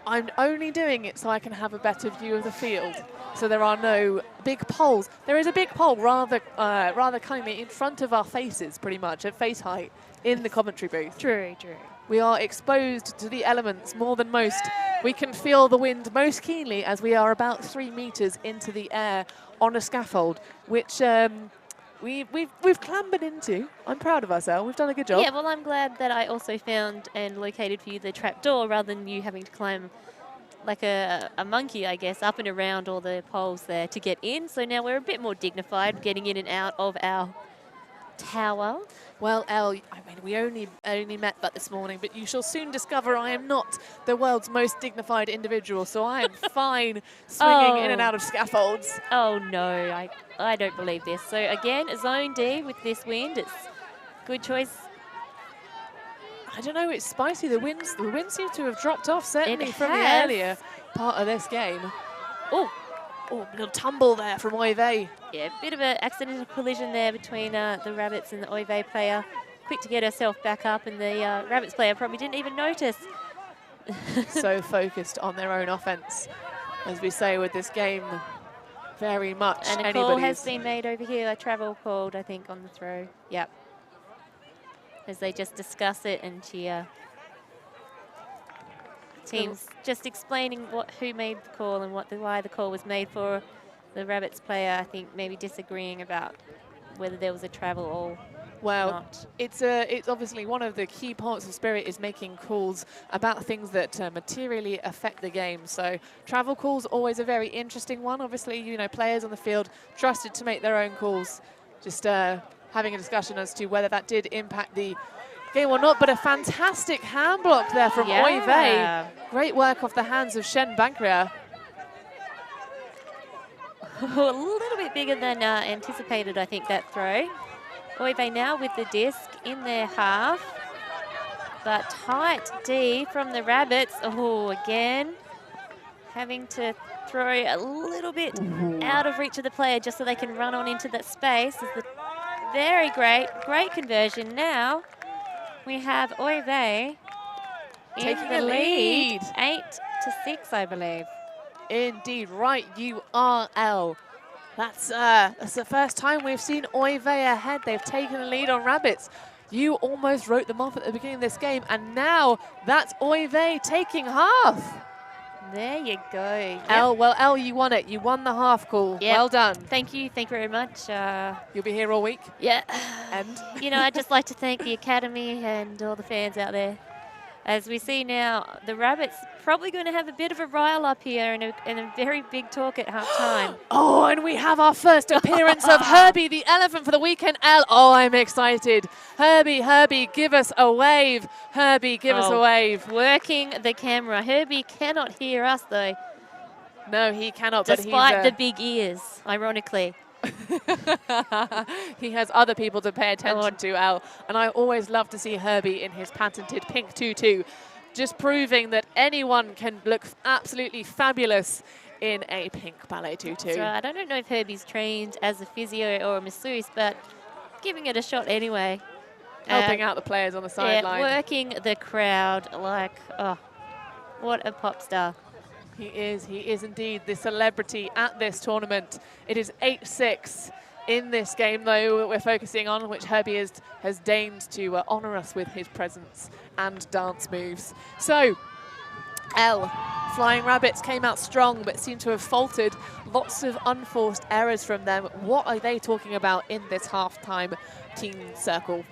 I'm only doing it so I can have a better view of the field. So there are no big poles. There is a big pole rather cunningly in front of our faces, pretty much at face height in the commentary booth. True, true. We are exposed to the elements more than most. We can feel the wind most keenly as we are about 3 meters into the air on a scaffold, which we've clambered into. I'm proud of us, Elle. We've done a good job. Yeah, well, I'm glad that I also found and located for you the trapdoor rather than you having to climb like a monkey, I guess, up and around all the poles there to get in. So now we're a bit more dignified getting in and out of our tower. Well, Elle, I mean, we only met but this morning, but you shall soon discover I am not the world's most dignified individual, so I am fine swinging in and out of scaffolds. Oh, no, I don't believe this. So, again, Zone D with this wind. It's good choice. I don't know, it's spicy. The wind seems to have dropped off, certainly from the has. earlier part of this game. Oh, a little tumble there from Oive. yeah, bit of an accidental collision there between the Rabbits and the Oive player. Quick to get herself back up, and the Rabbits player probably didn't even notice. So focused on their own offense, as we say with this game, very much And a call has been made over here, a travel called, I think, on the throw. Yep. As they just discuss it, and she teams just explaining who made the call and why the call was made for the Rabbits player. I think maybe disagreeing about whether there was a travel or not. It's obviously one of the key parts of Spirit is making calls about things that materially affect the game. So travel calls always a very interesting one. Obviously, you know, players on the field trusted to make their own calls. Just having a discussion as to whether that did impact the game or not, but a fantastic hand block there from Oive. Great work off the hands of Shen Bankria. A little bit bigger than anticipated, I think, that throw. Oive now with the disc in their half, but tight D from the Rabbits. Oh, again, having to throw a little bit out of reach of the player just so they can run on into that space. Very great conversion. Now we have Oive taking the lead. 8-6, I believe. Indeed, right you are, Elle. That's the first time we've seen Oive ahead. They've taken the lead on Rabbits. You almost wrote them off at the beginning of this game, and now that's Oive taking half. There you go. Yep. Elle, well, Elle, you won it. You won the half call. Yep. Well done. Thank you very much. You'll be here all week? Yeah. And? You know, I'd just like to thank the Academy and all the fans out there. As we see now, the Rabbits probably going to have a bit of a rile up here and a very big talk at half time. Oh, and we have our first appearance of Herbie, the elephant for the weekend. Oh, I'm excited. Herbie, give us a wave. Herbie, give us a wave. Working the camera. Herbie cannot hear us, though. No, he cannot. Despite the big ears, ironically. He has other people to pay attention to, Elle. And I always love to see Herbie in his patented pink tutu, just proving that anyone can look absolutely fabulous in a pink ballet tutu. That's right. I don't know if Herbie's trained as a physio or a masseuse, but giving it a shot anyway. Helping out the players on the sideline. Yeah, working the crowd like, oh, what a pop star. He is indeed the celebrity at this tournament. It is 8-6 in this game, though, that we're focusing on, which Herbie has deigned to honour us with his presence and dance moves. So, Elle, Flying Rabbits came out strong, but seem to have faltered. Lots of unforced errors from them. What are they talking about in this halftime team circle?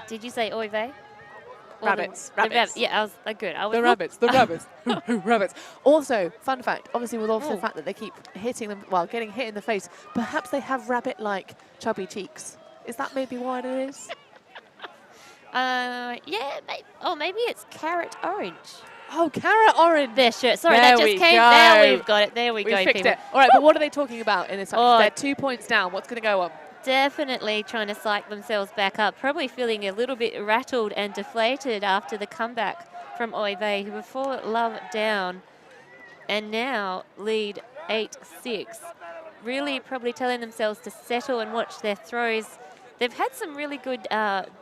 Did you say Oive? Rabbits. Yeah, I was good. The Rabbits. Rabbits. Also, fun fact, obviously with also the fact that they keep hitting them, getting hit in the face, perhaps they have rabbit-like chubby cheeks. Is that maybe what it is? Yeah, maybe it's carrot orange. Oh, carrot orange. Their shirt. Sorry, that just came. There we've got it. There we go, fixed it. All right, but what are they talking about in this? They're 2 points down. What's going to go on? Definitely trying to psych themselves back up. Probably feeling a little bit rattled and deflated after the comeback from Oive, who were 4 love down and now lead 8-6. Really probably telling themselves to settle and watch their throws. They've had some really good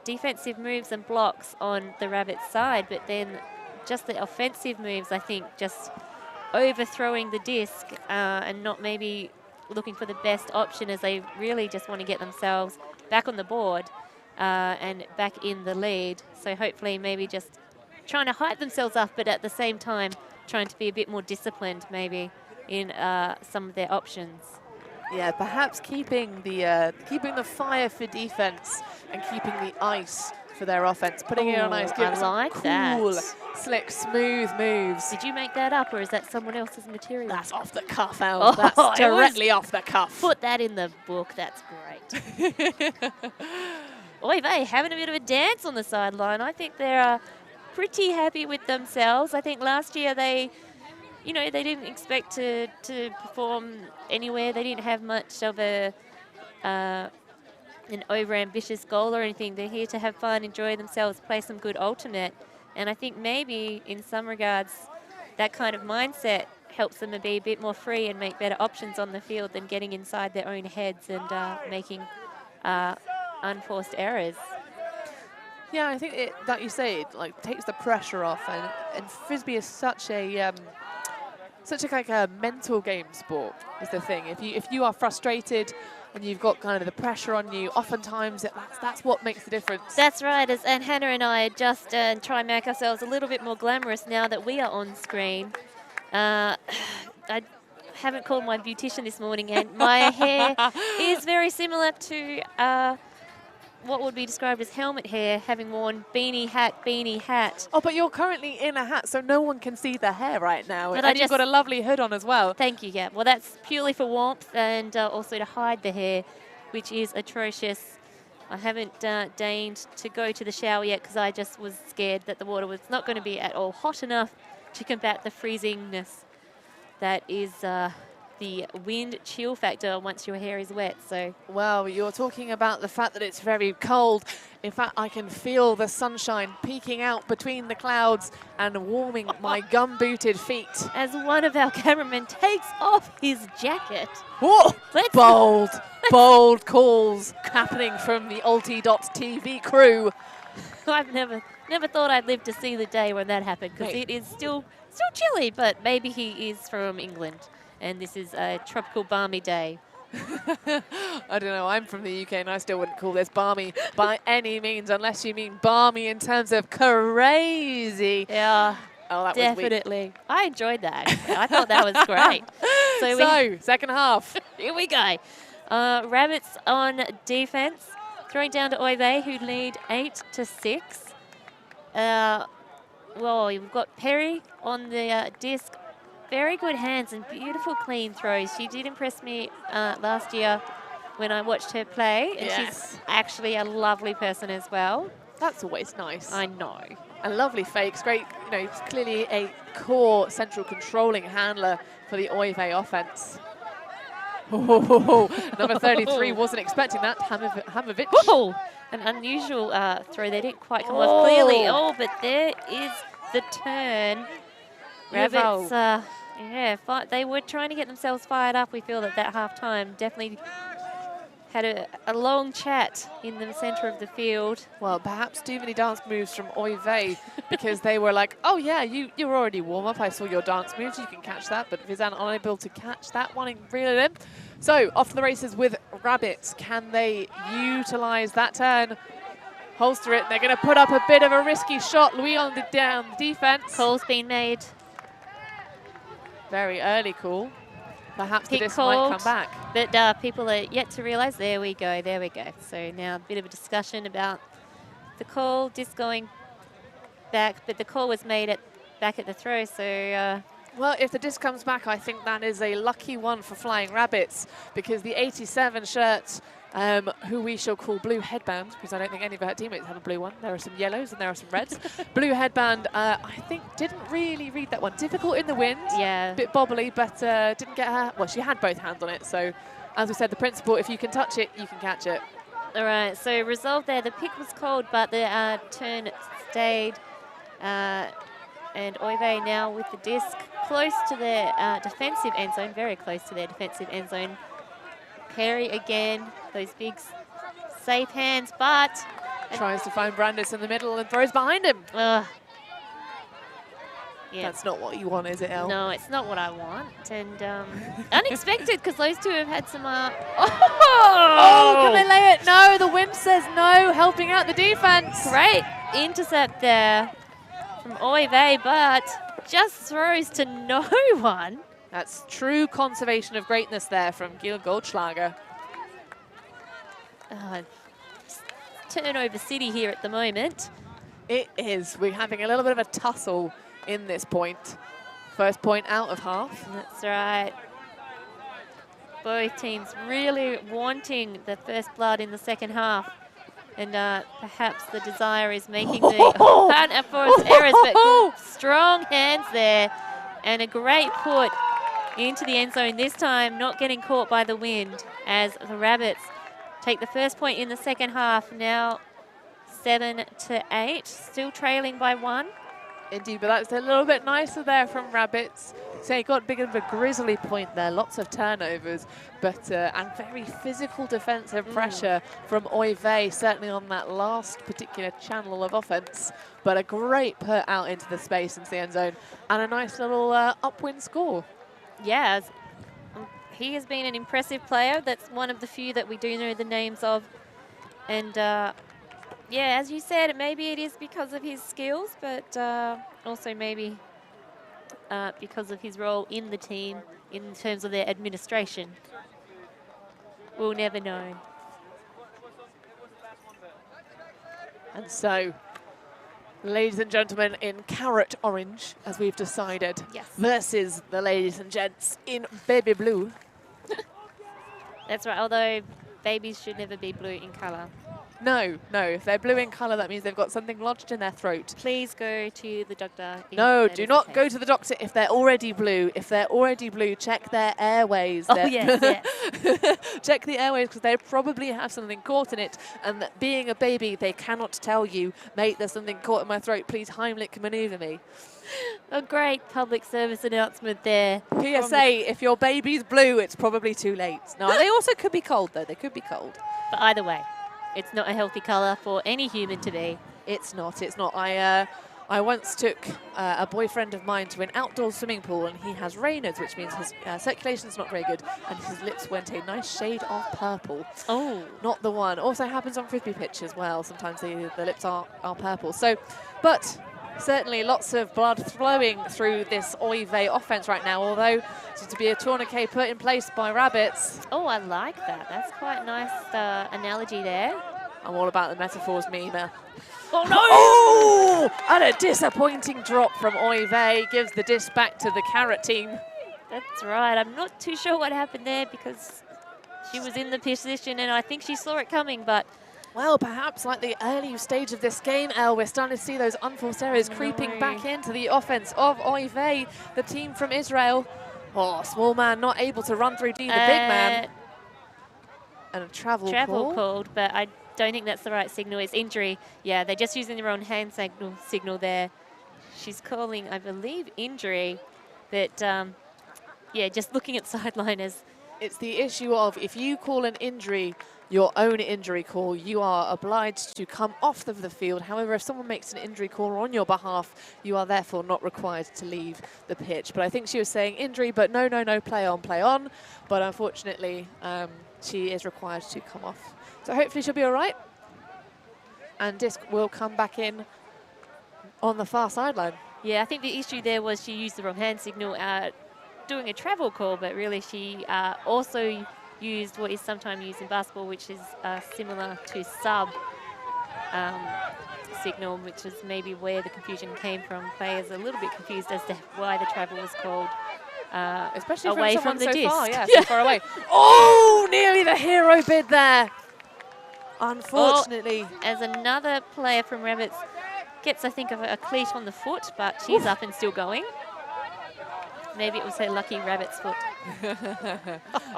defensive moves and blocks on the Rabbits side, but then just the offensive moves, I think, just overthrowing the disc and not maybe looking for the best option, as they really just want to get themselves back on the board and back in the lead. So hopefully maybe just trying to hype themselves up, but at the same time trying to be a bit more disciplined maybe in some of their options. Yeah, perhaps keeping the fire for defense and keeping the ice for their offense, putting it on ice, giving some like cool, that. slick, smooth moves. Did you make that up, or is that someone else's material? That's off the cuff, Elle. Oh, That's directly off the cuff. Put that in the book. That's great. Oy vey, having a bit of a dance on the sideline. I think they're pretty happy with themselves. I think last year they didn't expect to perform anywhere. They didn't have much of an over-ambitious goal or anything. They're here to have fun, enjoy themselves, play some good ultimate. And I think maybe in some regards that kind of mindset helps them to be a bit more free and make better options on the field than getting inside their own heads and making unforced errors. Yeah, I think like you say, it like takes the pressure off, and Frisbee is such a mental game sport is the thing. If you are frustrated and you've got kind of the pressure on you, oftentimes that's what makes the difference. That's right, and Hannah and I adjust and try and make ourselves a little bit more glamorous now that we are on screen. I haven't called my beautician this morning, and my hair is very similar to what would be described as helmet hair, having worn beanie hat. Oh, but you're currently in a hat, so no one can see the hair right now. But and you've got a lovely hood on as well. Thank you, yeah. Well, that's purely for warmth and also to hide the hair, which is atrocious. I haven't deigned to go to the shower yet because I just was scared that the water was not going to be at all hot enough to combat the freezingness that is the wind chill factor once your hair is wet. So, well, you're talking about the fact that it's very cold. In fact, I can feel the sunshine peeking out between the clouds and warming my gum-booted feet. As one of our cameramen takes off his jacket. Whoa! Bold calls happening from the ULTI.TV crew. I've never thought I'd live to see the day when that happened, because it is still chilly, but maybe he is from England. And this is a tropical balmy day. I don't know, I'm from the UK and I still wouldn't call this balmy by any means, unless you mean balmy in terms of crazy. Yeah, oh, that definitely. Was weak. I enjoyed that. I thought that was great. So second half. Here we go. Rabbits on defense, throwing down to Oive, who lead 8-6. Well, we've got Perry on the disc. Very good hands and beautiful clean throws. She did impress me last year when I watched her play, and she's actually a lovely person as well. That's always nice. I know. And lovely fakes, great, clearly a core central controlling handler for the Oive offense. Oh, number 33 wasn't expecting that, Hamovic. Oh, an unusual throw. They didn't quite come off clearly. Oh, but there is the turn. Rabbits, they were trying to get themselves fired up. We feel that half-time definitely had a long chat in the centre of the field. Well, perhaps too many dance moves from Oive, because they were like, oh yeah, you're already warm up. I saw your dance moves, you can catch that. But Vizan unable to catch that one and reel it in. So off to the races with Rabbits. Can they utilise that turn? Holster it. They're going to put up a bit of a risky shot. Louis on the down defense. Call's been made. Very early call. Perhaps the disc might come back. But people are yet to realise. There we go. So now a bit of a discussion about the call, disc going back, but the call was made back at the throw. So. Well, if the disc comes back, I think that is a lucky one for Flying Rabbits, because the 87 shirt, who we shall call Blue Headband, because I don't think any of our teammates have a blue one. There are some yellows and there are some reds. Blue Headband, I think, didn't really read that one. Difficult in the wind. Yeah. A bit bobbly, but didn't get her. Well, she had both hands on it. So, as we said, the principle, if you can touch it, you can catch it. All right, so resolved there. The pick was called, but the turn stayed. And Oive now with the disc close to their defensive end zone, very close to their defensive end zone. Perry again, those big safe hands, but... Tries to find Brandis in the middle and throws behind him. Yeah. That's not what you want, is it, Elle? No, it's not what I want. And unexpected, because those two have had some... Oh, can they lay it? No, the wind says no, helping out the defense. Great intercept there from Oive, but just throws to no one. That's true conservation of greatness there from Gil Goldschlager. Turnover city here at the moment. It is. We're having a little bit of a tussle in this point. First point out of half. That's right. Both teams really wanting the first blood in the second half. And perhaps the desire is making the unforced errors, but strong hands there. And a great put into the end zone, this time not getting caught by the wind as the Rabbits take the first point in the second half. Now 7-8, still trailing by 1. Indeed, but that's a little bit nicer there from Rabbits. So he got a bit of a grisly point there, lots of turnovers, but and very physical defensive pressure from Oy Vey, certainly on that last particular channel of offense. But a great put out into the space, into the end zone, and a nice little upwind score. Yeah, he has been an impressive player. That's one of the few that we do know the names of. And yeah, as you said, maybe it is because of his skills, but also maybe because of his role in the team in terms of their administration. We'll never know. And so, ladies and gentlemen, in carrot orange, as we've decided, Yes. versus the ladies and gents in baby blue. That's right, although babies should never be blue in colour. No, no. If they're blue in colour, that means they've got something lodged in their throat. Please go to the doctor. No, do not go to the doctor if they're already blue. If they're already blue, check their airways. Oh, yes, yes. Check the airways, because they probably have something caught in it. And that being a baby, they cannot tell you, mate, there's something caught in my throat. Please Heimlich maneuver me. A great public service announcement there. PSA, if your baby's blue, it's probably too late. No, they also could be cold, though. They could be cold. But either way, it's not a healthy colour for any human to be. It's not. It's not. I once took a boyfriend of mine to an outdoor swimming pool, and he has Raynaud's, which means his circulation's not very good, and his lips went a nice shade of purple. Oh. Not the one. Also happens on Frisbee pitch as well. Sometimes the lips are purple. So, but certainly lots of blood flowing through this Oy Vey offense right now, although to be a tourniquet put in place by Rabbits. Oh, I like that. That's quite a nice analogy there. I'm all about the metaphors, Mima. Oh, no! Oh! And a disappointing drop from Oy Vey gives the disc back to the carrot team. That's right. I'm not too sure what happened there because she was in the position and I think she saw it coming, but... Well, perhaps like the early stage of this game, Elle, we're starting to see those unforced errors creeping back into the offense of Oy Vey, the team from Israel. Oh, small man not able to run through D, the big man. And a travel called, but I don't think that's the right signal. It's injury. Yeah, they're just using their own hand signal there. She's calling, I believe, injury. But, yeah, just looking at sideline as... It's the issue of if you call an injury your own injury call, you are obliged to come off of the field. However, if someone makes an injury call on your behalf, you are therefore not required to leave the pitch. But I think she was saying injury, but no, play on, play on. But unfortunately, she is required to come off. So hopefully she'll be all right. And disc will come back in on the far sideline. Yeah, I think the issue there was she used the wrong hand signal doing a travel call, but really she also used what is sometimes used in basketball, which is similar to sub signal, which is maybe where the confusion came from. Players are a little bit confused as to why the travel was called. Especially away from the so disc. far, yeah, so far away. Oh, nearly the hero bid there. Unfortunately. As another player from Rabbits gets, I think, a cleat on the foot, but she's up and still going. Maybe it was her lucky Rabbit's foot.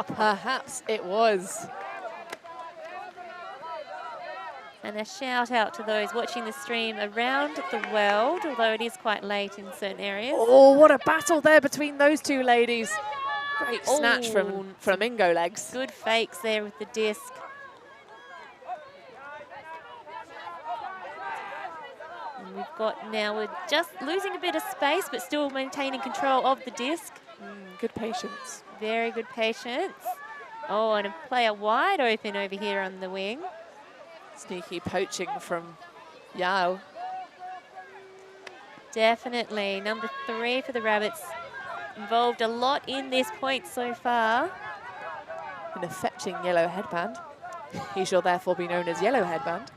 Perhaps it was. And a shout out to those watching the stream around the world, although it is quite late in certain areas. Oh, what a battle there between those two ladies. Great snatch from flamingo legs. Good fakes there with the disc. And we've got now, we're just losing a bit of space, but still maintaining control of the disc. Good patience. Very good patience. Oh, and a player wide open over here on the wing. Sneaky poaching from Yao. Definitely. Number 3 for the Rabbits. involved a lot in this point so far. In a fetching yellow headband. He shall therefore be known as Yellow Headband.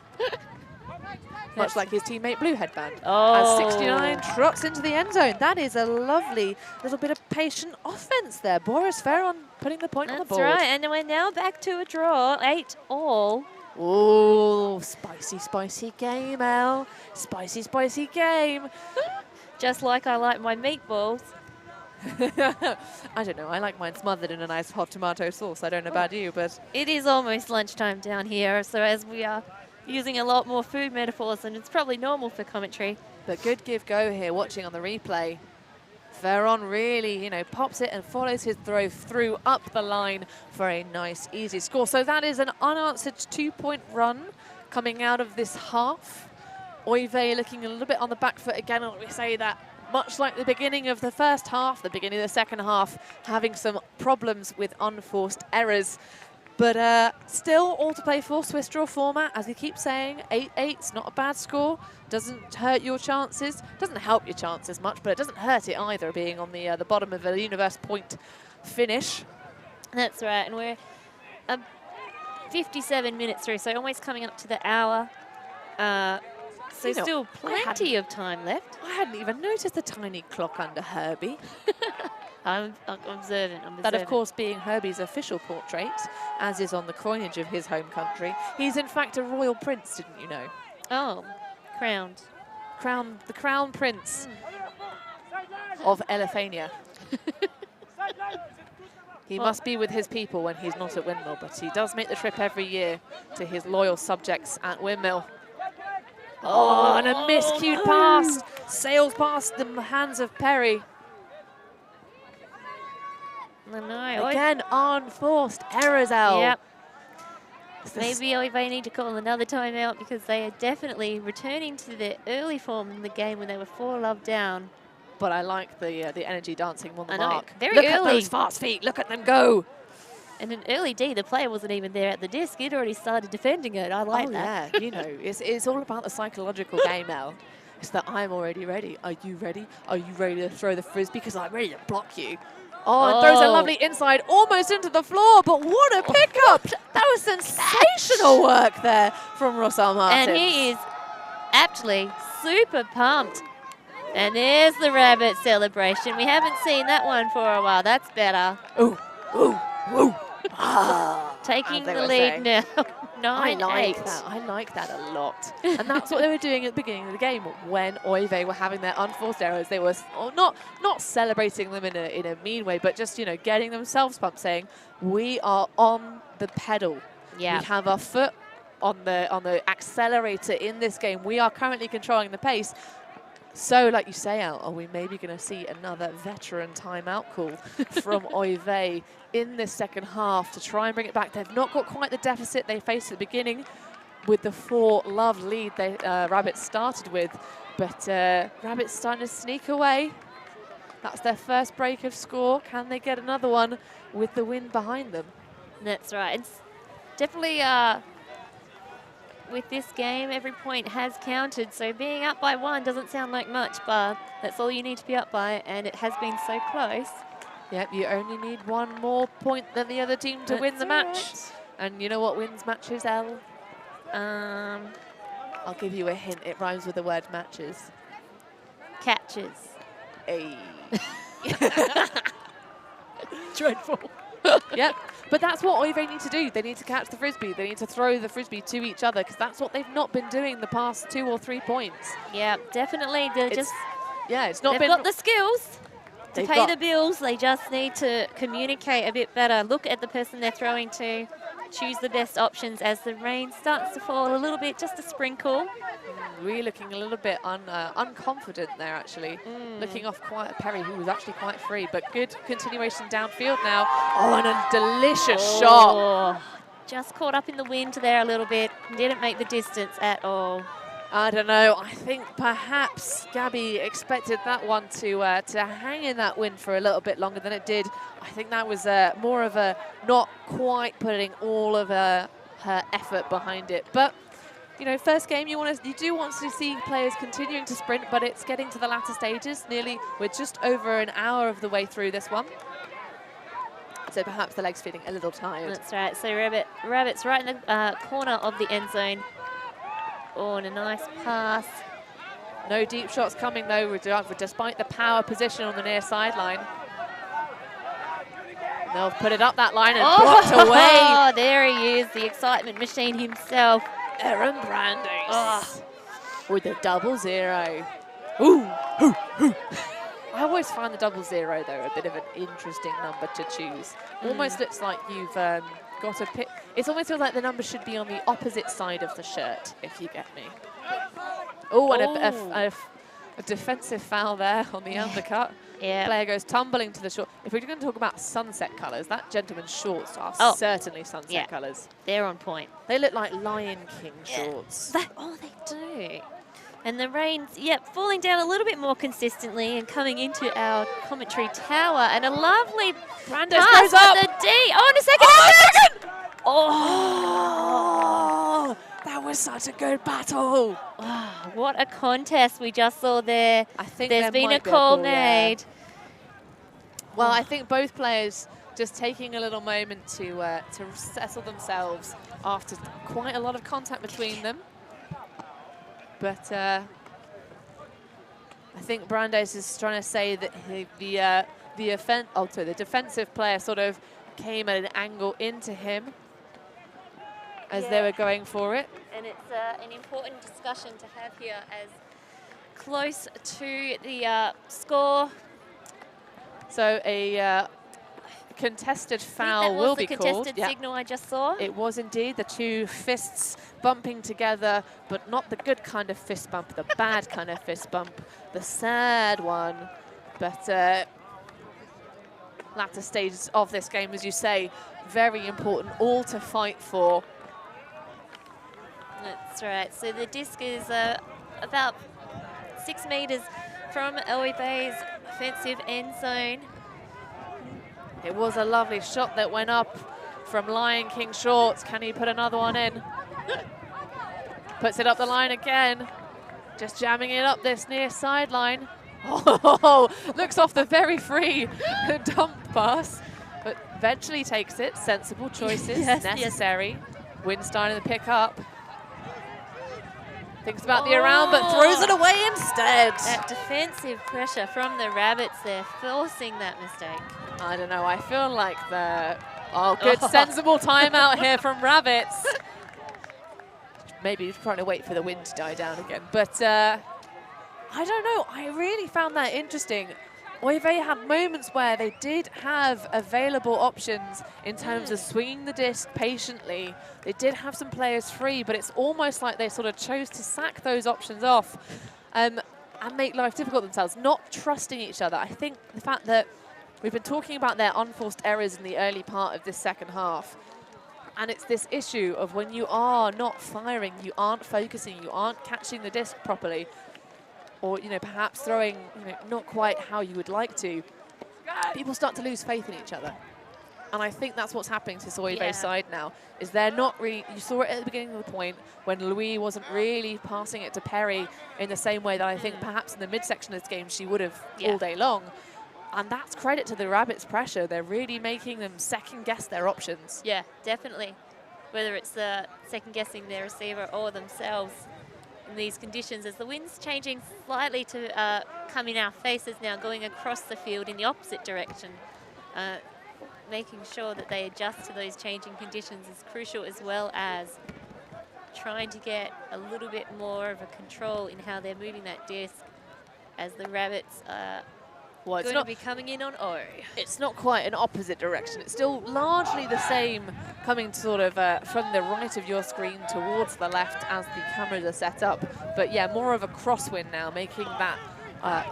Much like his teammate Blue Headband. Oh. As 69 trots into the end zone. That is a lovely little bit of patient offense there. Boris Ferron putting the point on the board. That's right, and we're now back to a draw, 8-all. Oh, spicy, spicy game, Elle. Spicy, spicy game. Just like I like my meatballs. I don't know. I like mine smothered in a nice hot tomato sauce. I don't know about you, but... It is almost lunchtime down here, so as we are using a lot more food metaphors than it's probably normal for commentary. But good give go here, watching on the replay. Ferron really, you know, pops it and follows his throw through up the line for a nice, easy score. So that is an unanswered 2-point run coming out of this half. Oive looking a little bit on the back foot again, and we say that much like the beginning of the first half, the beginning of the second half, having some problems with unforced errors. But still all to play for, Swiss draw format, as we keep saying, 8-8's not a bad score. Doesn't hurt your chances, doesn't help your chances much, but it doesn't hurt it either, being on the bottom of a universe point finish. That's right, and we're 57 minutes through, so almost coming up to the hour. So still plenty of time left. I hadn't even noticed the tiny clock under Herbie. I'm observant. That, of course, being Herbie's official portrait, as is on the coinage of his home country. He's, in fact, a royal prince, didn't you know? Oh, crowned. The crown prince of Elephania. He must be with his people when he's not at Windmill, but he does make the trip every year to his loyal subjects at Windmill. Oh, and a miscued pass. Sails past the hands of Perry. No. Again, unforced errors, Elle. Yep. Maybe they need to call another timeout because they are definitely returning to their early form in the game when they were 4-love down. But I like the energy dancing on the I know, mark. very Look early. at those fast feet. Look at them go. And an early D, the player wasn't even there at the disc. He'd already started defending it. I like that. Yeah, you know, it's all about the psychological game, Elle. It's that I'm already ready. Are you ready? Are you ready to throw the Frisbee? Because I'm ready to block you. Oh, and throws a lovely inside, almost into the floor, but what a pickup! That was sensational work there from Rossar Martins. And he is aptly super pumped. And there's the rabbit celebration. We haven't seen that one for a while. That's better. Ooh, ooh, ooh. Taking the lead now. 9-8. I like that a lot. And that's what they were doing at the beginning of the game when Oive were having their unforced errors. They were not celebrating them in a mean way, but just, you know, getting themselves pumped, saying, we are on the pedal. Yeah. We have our foot on the accelerator in this game. We are currently controlling the pace. So, like you say, Al, are we maybe going to see another veteran timeout call from Oive in this second half to try and bring it back? They've not got quite the deficit they faced at the beginning with the 4-love lead Rabbits started with. But Rabbits starting to sneak away. That's their first break of score. Can they get another one with the wind behind them? That's right. It's definitely... with this game, every point has counted, so being up by 1 doesn't sound like much, but that's all you need to be up by, and it has been so close. Yep, you only need one more point than the other team to win the match. And you know what wins matches, Elle? I'll give you a hint. It rhymes with the word matches. Catches. Hey. Dreadful. Yep, but that's what Oive need to do. They need to catch the Frisbee. They need to throw the Frisbee to each other because that's what they've not been doing the past 2 or 3 points. Yeah, definitely. They've got the skills to pay the bills. They just need to communicate a bit better. Look at the person they're throwing to. Choose the best options as the rain starts to fall a little bit, just a sprinkle. Really looking a little bit unconfident there, actually. Looking off Perry, who was actually quite free, but good continuation downfield now. Oh, and a delicious shot. Just caught up in the wind there a little bit. Didn't make the distance at all. I don't know. I think perhaps Gabby expected that one to hang in that wind for a little bit longer than it did. I think that was more of a not quite putting all of her effort behind it. But you know, first game you do want to see players continuing to sprint, but it's getting to the latter stages. We're just over an hour of the way through this one. So perhaps the leg's feeling a little tired. That's right. So Rabbit's right in the corner of the end zone. Oh, and a nice pass. No deep shots coming though, despite the power position on the near sideline. They'll put it up that line and blocked away. Oh, there he is, the excitement machine himself. Aaron Brandes with the 0-0. Ooh. I always find the 0-0 though a bit of an interesting number to choose. Almost looks like you've got a pick. It almost feels like the number should be on the opposite side of the shirt, if you get me. Oh, and a defensive foul there on the undercut. Yeah. Player goes tumbling to the short. If we're going to talk about sunset colours, that gentleman's shorts are certainly sunset colours. They're on point. They look like Lion King shorts. They do. And the rain's, falling down a little bit more consistently and coming into our commentary tower. And a lovely Brandes pass goes up. the D. Oh, and a second. Oh, that was such a good battle. Oh, what a contest we just saw there. I think there's been a call made. Well, I think both players just taking a little moment to settle themselves after quite a lot of contact between them. But I think Brandes is trying to say that the defensive player sort of came at an angle into him as they were going for it. And it's an important discussion to have here as close to the score. So a contested foul will be called. That was the contested signal I just saw. It was indeed, the two fists bumping together, but not the good kind of fist bump, the bad kind of fist bump, the sad one. But latter stages of this game, as you say, very important, all to fight for. That's right. So the disc is about 6 meters from Elway Bay's offensive end zone. It was a lovely shot that went up from Lion King shorts. Can he put another one in? Puts it up the line again. Just jamming it up this near sideline. Oh, looks off the very free dump pass, but eventually takes it. Sensible choices, necessary. Winstein in the pick up. Thinks about the around, but throws it away instead. That defensive pressure from the Rabbits there, forcing that mistake. I don't know, I feel like the good sensible timeout here from Rabbits. Maybe he's trying to wait for the wind to die down again. But I don't know, I really found that interesting. Oive had moments where they did have available options in terms of swinging the disc patiently. They did have some players free, but it's almost like they sort of chose to sack those options off and make life difficult themselves, not trusting each other. I think the fact that we've been talking about their unforced errors in the early part of this second half, and it's this issue of when you are not firing, you aren't focusing, you aren't catching the disc properly, or perhaps throwing not quite how you would like to, people start to lose faith in each other. And I think that's what's happening to Soive's side now, is they're not really, you saw it at the beginning of the point when Louis wasn't really passing it to Perry in the same way that I think perhaps in the midsection of this game she would have all day long. And that's credit to the Rabbits' pressure. They're really making them second guess their options. Yeah, definitely. Whether it's second guessing their receiver or themselves in these conditions, as the wind's changing slightly to come in our faces now, going across the field in the opposite direction. Making sure that they adjust to those changing conditions is crucial, as well as trying to get a little bit more of a control in how they're moving that disc, as the Rabbits are going to be coming in on O. It's not quite an opposite direction. It's still largely the same, coming sort of from the right of your screen towards the left as the cameras are set up. But yeah, more of a crosswind now, making that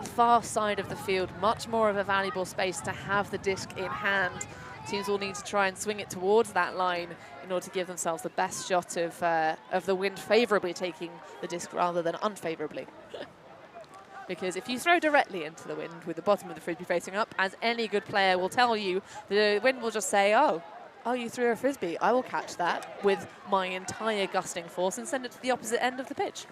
far side of the field much more of a valuable space to have the disc in hand. Teams will need to try and swing it towards that line in order to give themselves the best shot of the wind favourably taking the disc rather than unfavourably. Because if you throw directly into the wind with the bottom of the Frisbee facing up, as any good player will tell you, the wind will just say, oh, oh, you threw a Frisbee. I will catch that with my entire gusting force and send it to the opposite end of the pitch.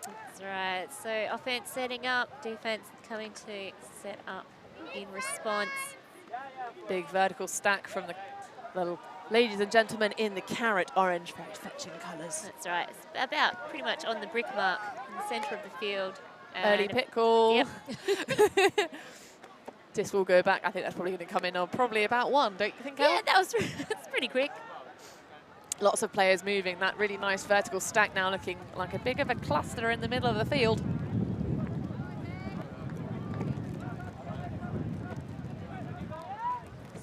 That's right. So offense setting up, defense coming to set up in response. Big vertical stack from the little ladies and gentlemen in the carrot orange, very fetching colours. That's right. It's about pretty much on the brick mark in the centre of the field. Early And pit call. Yep. This will go back. I think that's probably going to come in on probably about 1, don't you think, Elle? Yeah, that's pretty quick. Lots of players moving. That really nice vertical stack now looking like a big of a cluster in the middle of the field.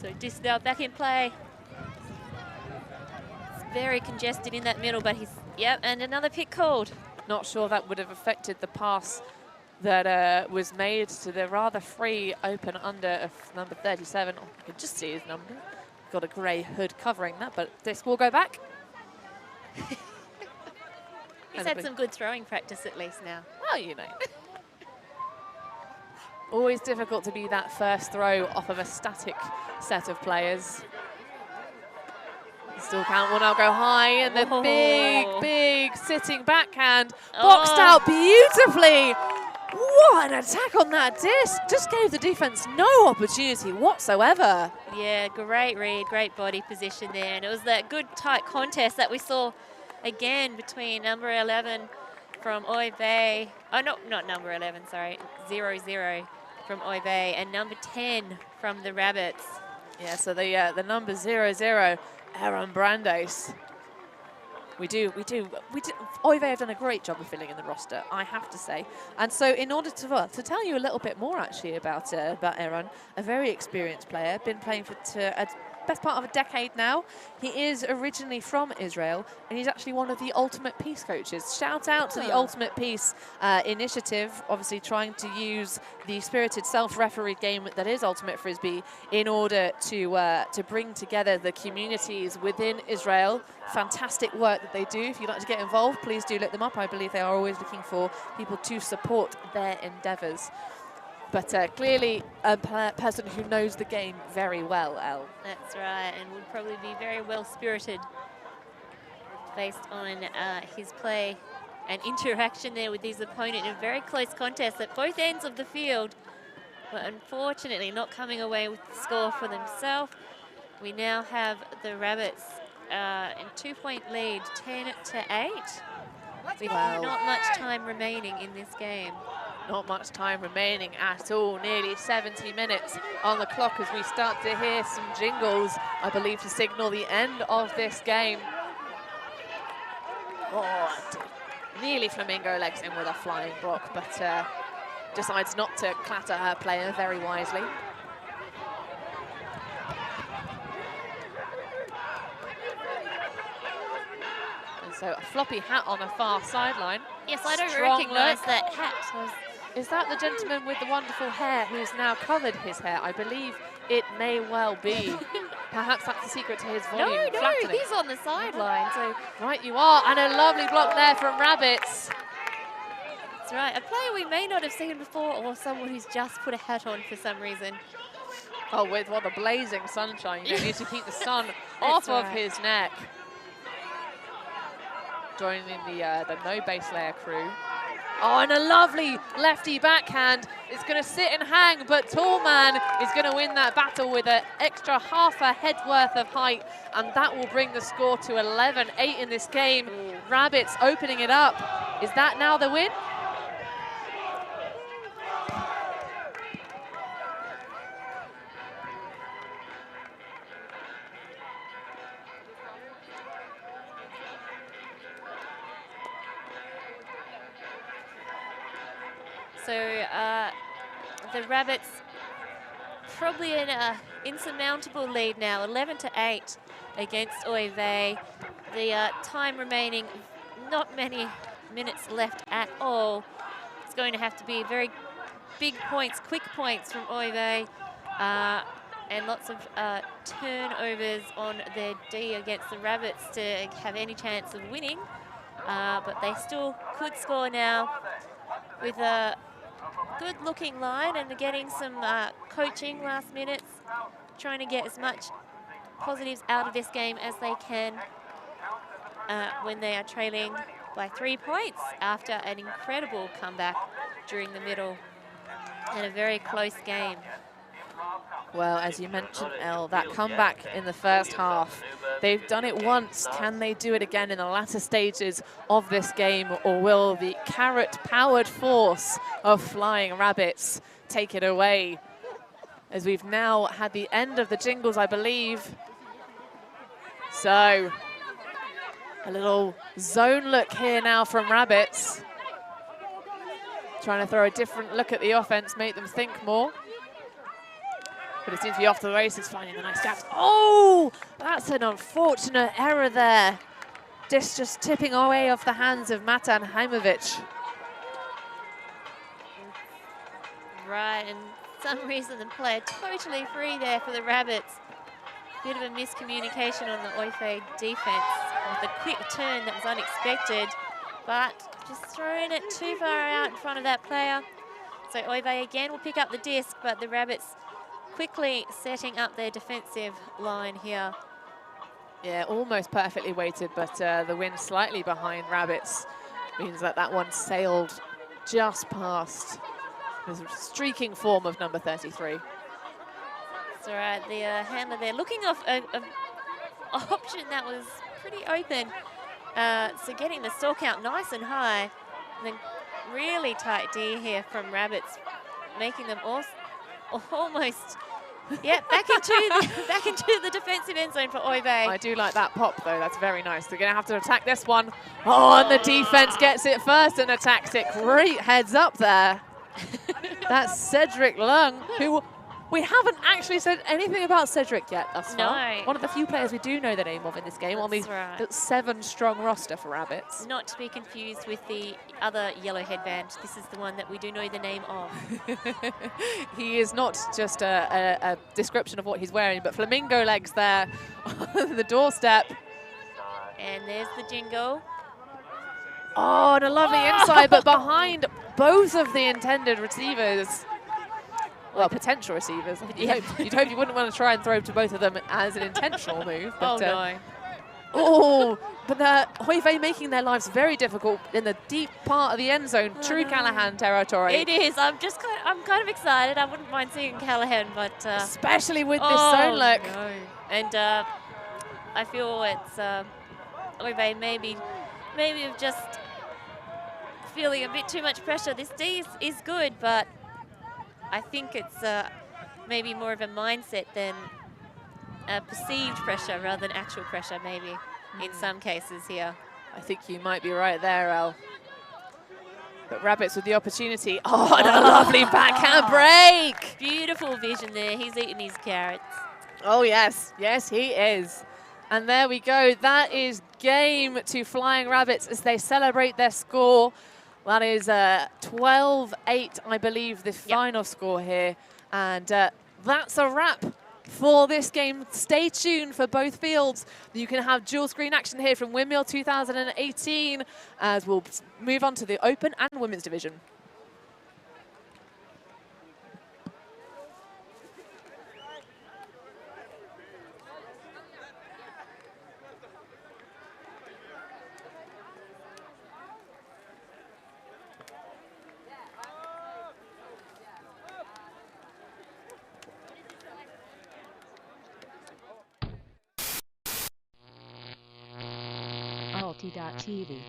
So Dis now back in play. It's very congested in that middle, but yep, and another pick called. Not sure that would have affected the pass that was made to the rather free open under of number 37. Oh, you can just see his number. Got a grey hood covering that, but this will go back. He's had some good throwing practice at least now. Well, you know. Always difficult to be that first throw off of a static set of players. Still count will now go high, and the big sitting backhand boxed out beautifully. What an attack on that disc. Just gave the defense no opportunity whatsoever. Yeah, great read, great body position there. And it was that good tight contest that we saw again between number 11 from Oi Bay. Oh, no, not number 11, sorry. 0-0 from Oi Bay and number 10 from the Rabbits. Yeah, so the number 0-0, Aaron Brandeis. We do. Oive have done a great job of filling in the roster, I have to say. And so in order to tell you a little bit more actually about Aaron, a very experienced player, been playing for best part of a decade now. He is originally from Israel, and he's actually one of the Ultimate Peace coaches. Shout out to the Ultimate Peace initiative, obviously trying to use the spirited self-refereed game that is Ultimate Frisbee in order to bring together the communities within Israel. Fantastic work that they do. If you'd like to get involved, please do look them up. I believe they are always looking for people to support their endeavours. But clearly a person who knows the game very well, Elle. That's right, and would probably be very well-spirited based on his play and interaction there with his opponent in a very close contest at both ends of the field. But unfortunately not coming away with the score for themselves. We now have the Rabbits in 2-point lead, 10-8. With not much time remaining in this game. Not much time remaining at all. Nearly 70 minutes on the clock as we start to hear some jingles, I believe, to signal the end of this game. Oh, nearly Flamingo legs in with a flying block, but decides not to clatter her player very wisely. And so a floppy hat on the far sideline. Yes, I don't Strong recognise look. that hat. Is that the gentleman with the wonderful hair who's now covered his hair? I believe it may well be. Perhaps that's the secret to his volume. No, flattening. he's on the sideline. So right you are, and a lovely block there from Rabbits. that's right, a player we may not have seen before, or someone who's just put a hat on for some reason. Oh, with the blazing sunshine, you need to keep the sun off of his neck. Joining the no base layer crew. Oh, and a lovely lefty backhand. It's going to sit and hang, but Tallman is going to win that battle with an extra half a head worth of height, and that will bring the score to 11-8 in this game. Rabbits opening it up. Is that now the win? So the Rabbits probably in an insurmountable lead now, 11-8 against Oi Bay. The time remaining, not many minutes left at all. It's going to have to be very big points, quick points from Oi Bay, and lots of turnovers on their D against the Rabbits to have any chance of winning. But they still could score now with a good-looking line and getting some coaching last minutes, trying to get as much positives out of this game as they can when they are trailing by 3 points after an incredible comeback during the middle and a very close game. Well, as you mentioned, Elle, that comeback in the first half, they've done it once. Can they do it again in the latter stages of this game, or will the carrot-powered force of Flying Rabbits take it away? As we've now had the end of the jingles, I believe. So, a little zone look here now from Rabbits. Trying to throw a different look at the offense, make them think more. But it seems to be off to the races, finding the nice gaps. Oh, that's an unfortunate error there. This just tipping away off the hands of Matan Haimovic. Right, and for some reason the player totally free there for the Rabbits. Bit of a miscommunication on the Oife defense with a quick turn that was unexpected, but just throwing it too far out in front of that player. So Oive again will pick up the disc, but the Rabbits quickly setting up their defensive line here. Yeah, almost perfectly weighted, but the wind slightly behind Rabbits means that that one sailed just past the streaking form of number 33. That's all right, the handler there looking off an option that was pretty open. So getting the stalk out nice and high, and then really tight D here from Rabbits, making them almost, yeah, back into the defensive end zone for Oive. I do like that pop though, that's very nice. They're gonna have to attack this one. Oh, and the defense gets it first and attacks it. Great heads up there. That's Cedric Lung, who we haven't actually said anything about Cedric yet thus far. No. One of the few players we do know the name of in this game on the 7-strong roster for Rabbits. Not to be confused with the other yellow headband. This is the one that we do know the name of. He is not just a description of what he's wearing, but flamingo legs there on the doorstep. And there's the jingle. Oh, and a lovely inside, but behind both of the intended receivers. Well, potential receivers. You'd hope you wouldn't want to try and throw to both of them as an intentional move. But, no. Oh, but Oive making their lives very difficult in the deep part of the end zone. True Callahan territory. It is. I'm kind of excited. I wouldn't mind seeing Callahan, but especially with this zone look. No. And I feel it's Oive maybe just feeling a bit too much pressure. This D is good, but I think it's maybe more of a mindset than perceived pressure rather than actual pressure, maybe, in some cases here. I think you might be right there, El. But Rabbits with the opportunity. Oh, and a lovely backhand break! Beautiful vision there. He's eating his carrots. Oh, yes. Yes, he is. And there we go. That is game to Flying Rabbits as they celebrate their score. That is 12-8, I believe, the final score here. And that's a wrap for this game. Stay tuned for both fields. You can have dual screen action here from Windmill 2018 as we'll move on to the Open and Women's Division. ULTI.TV.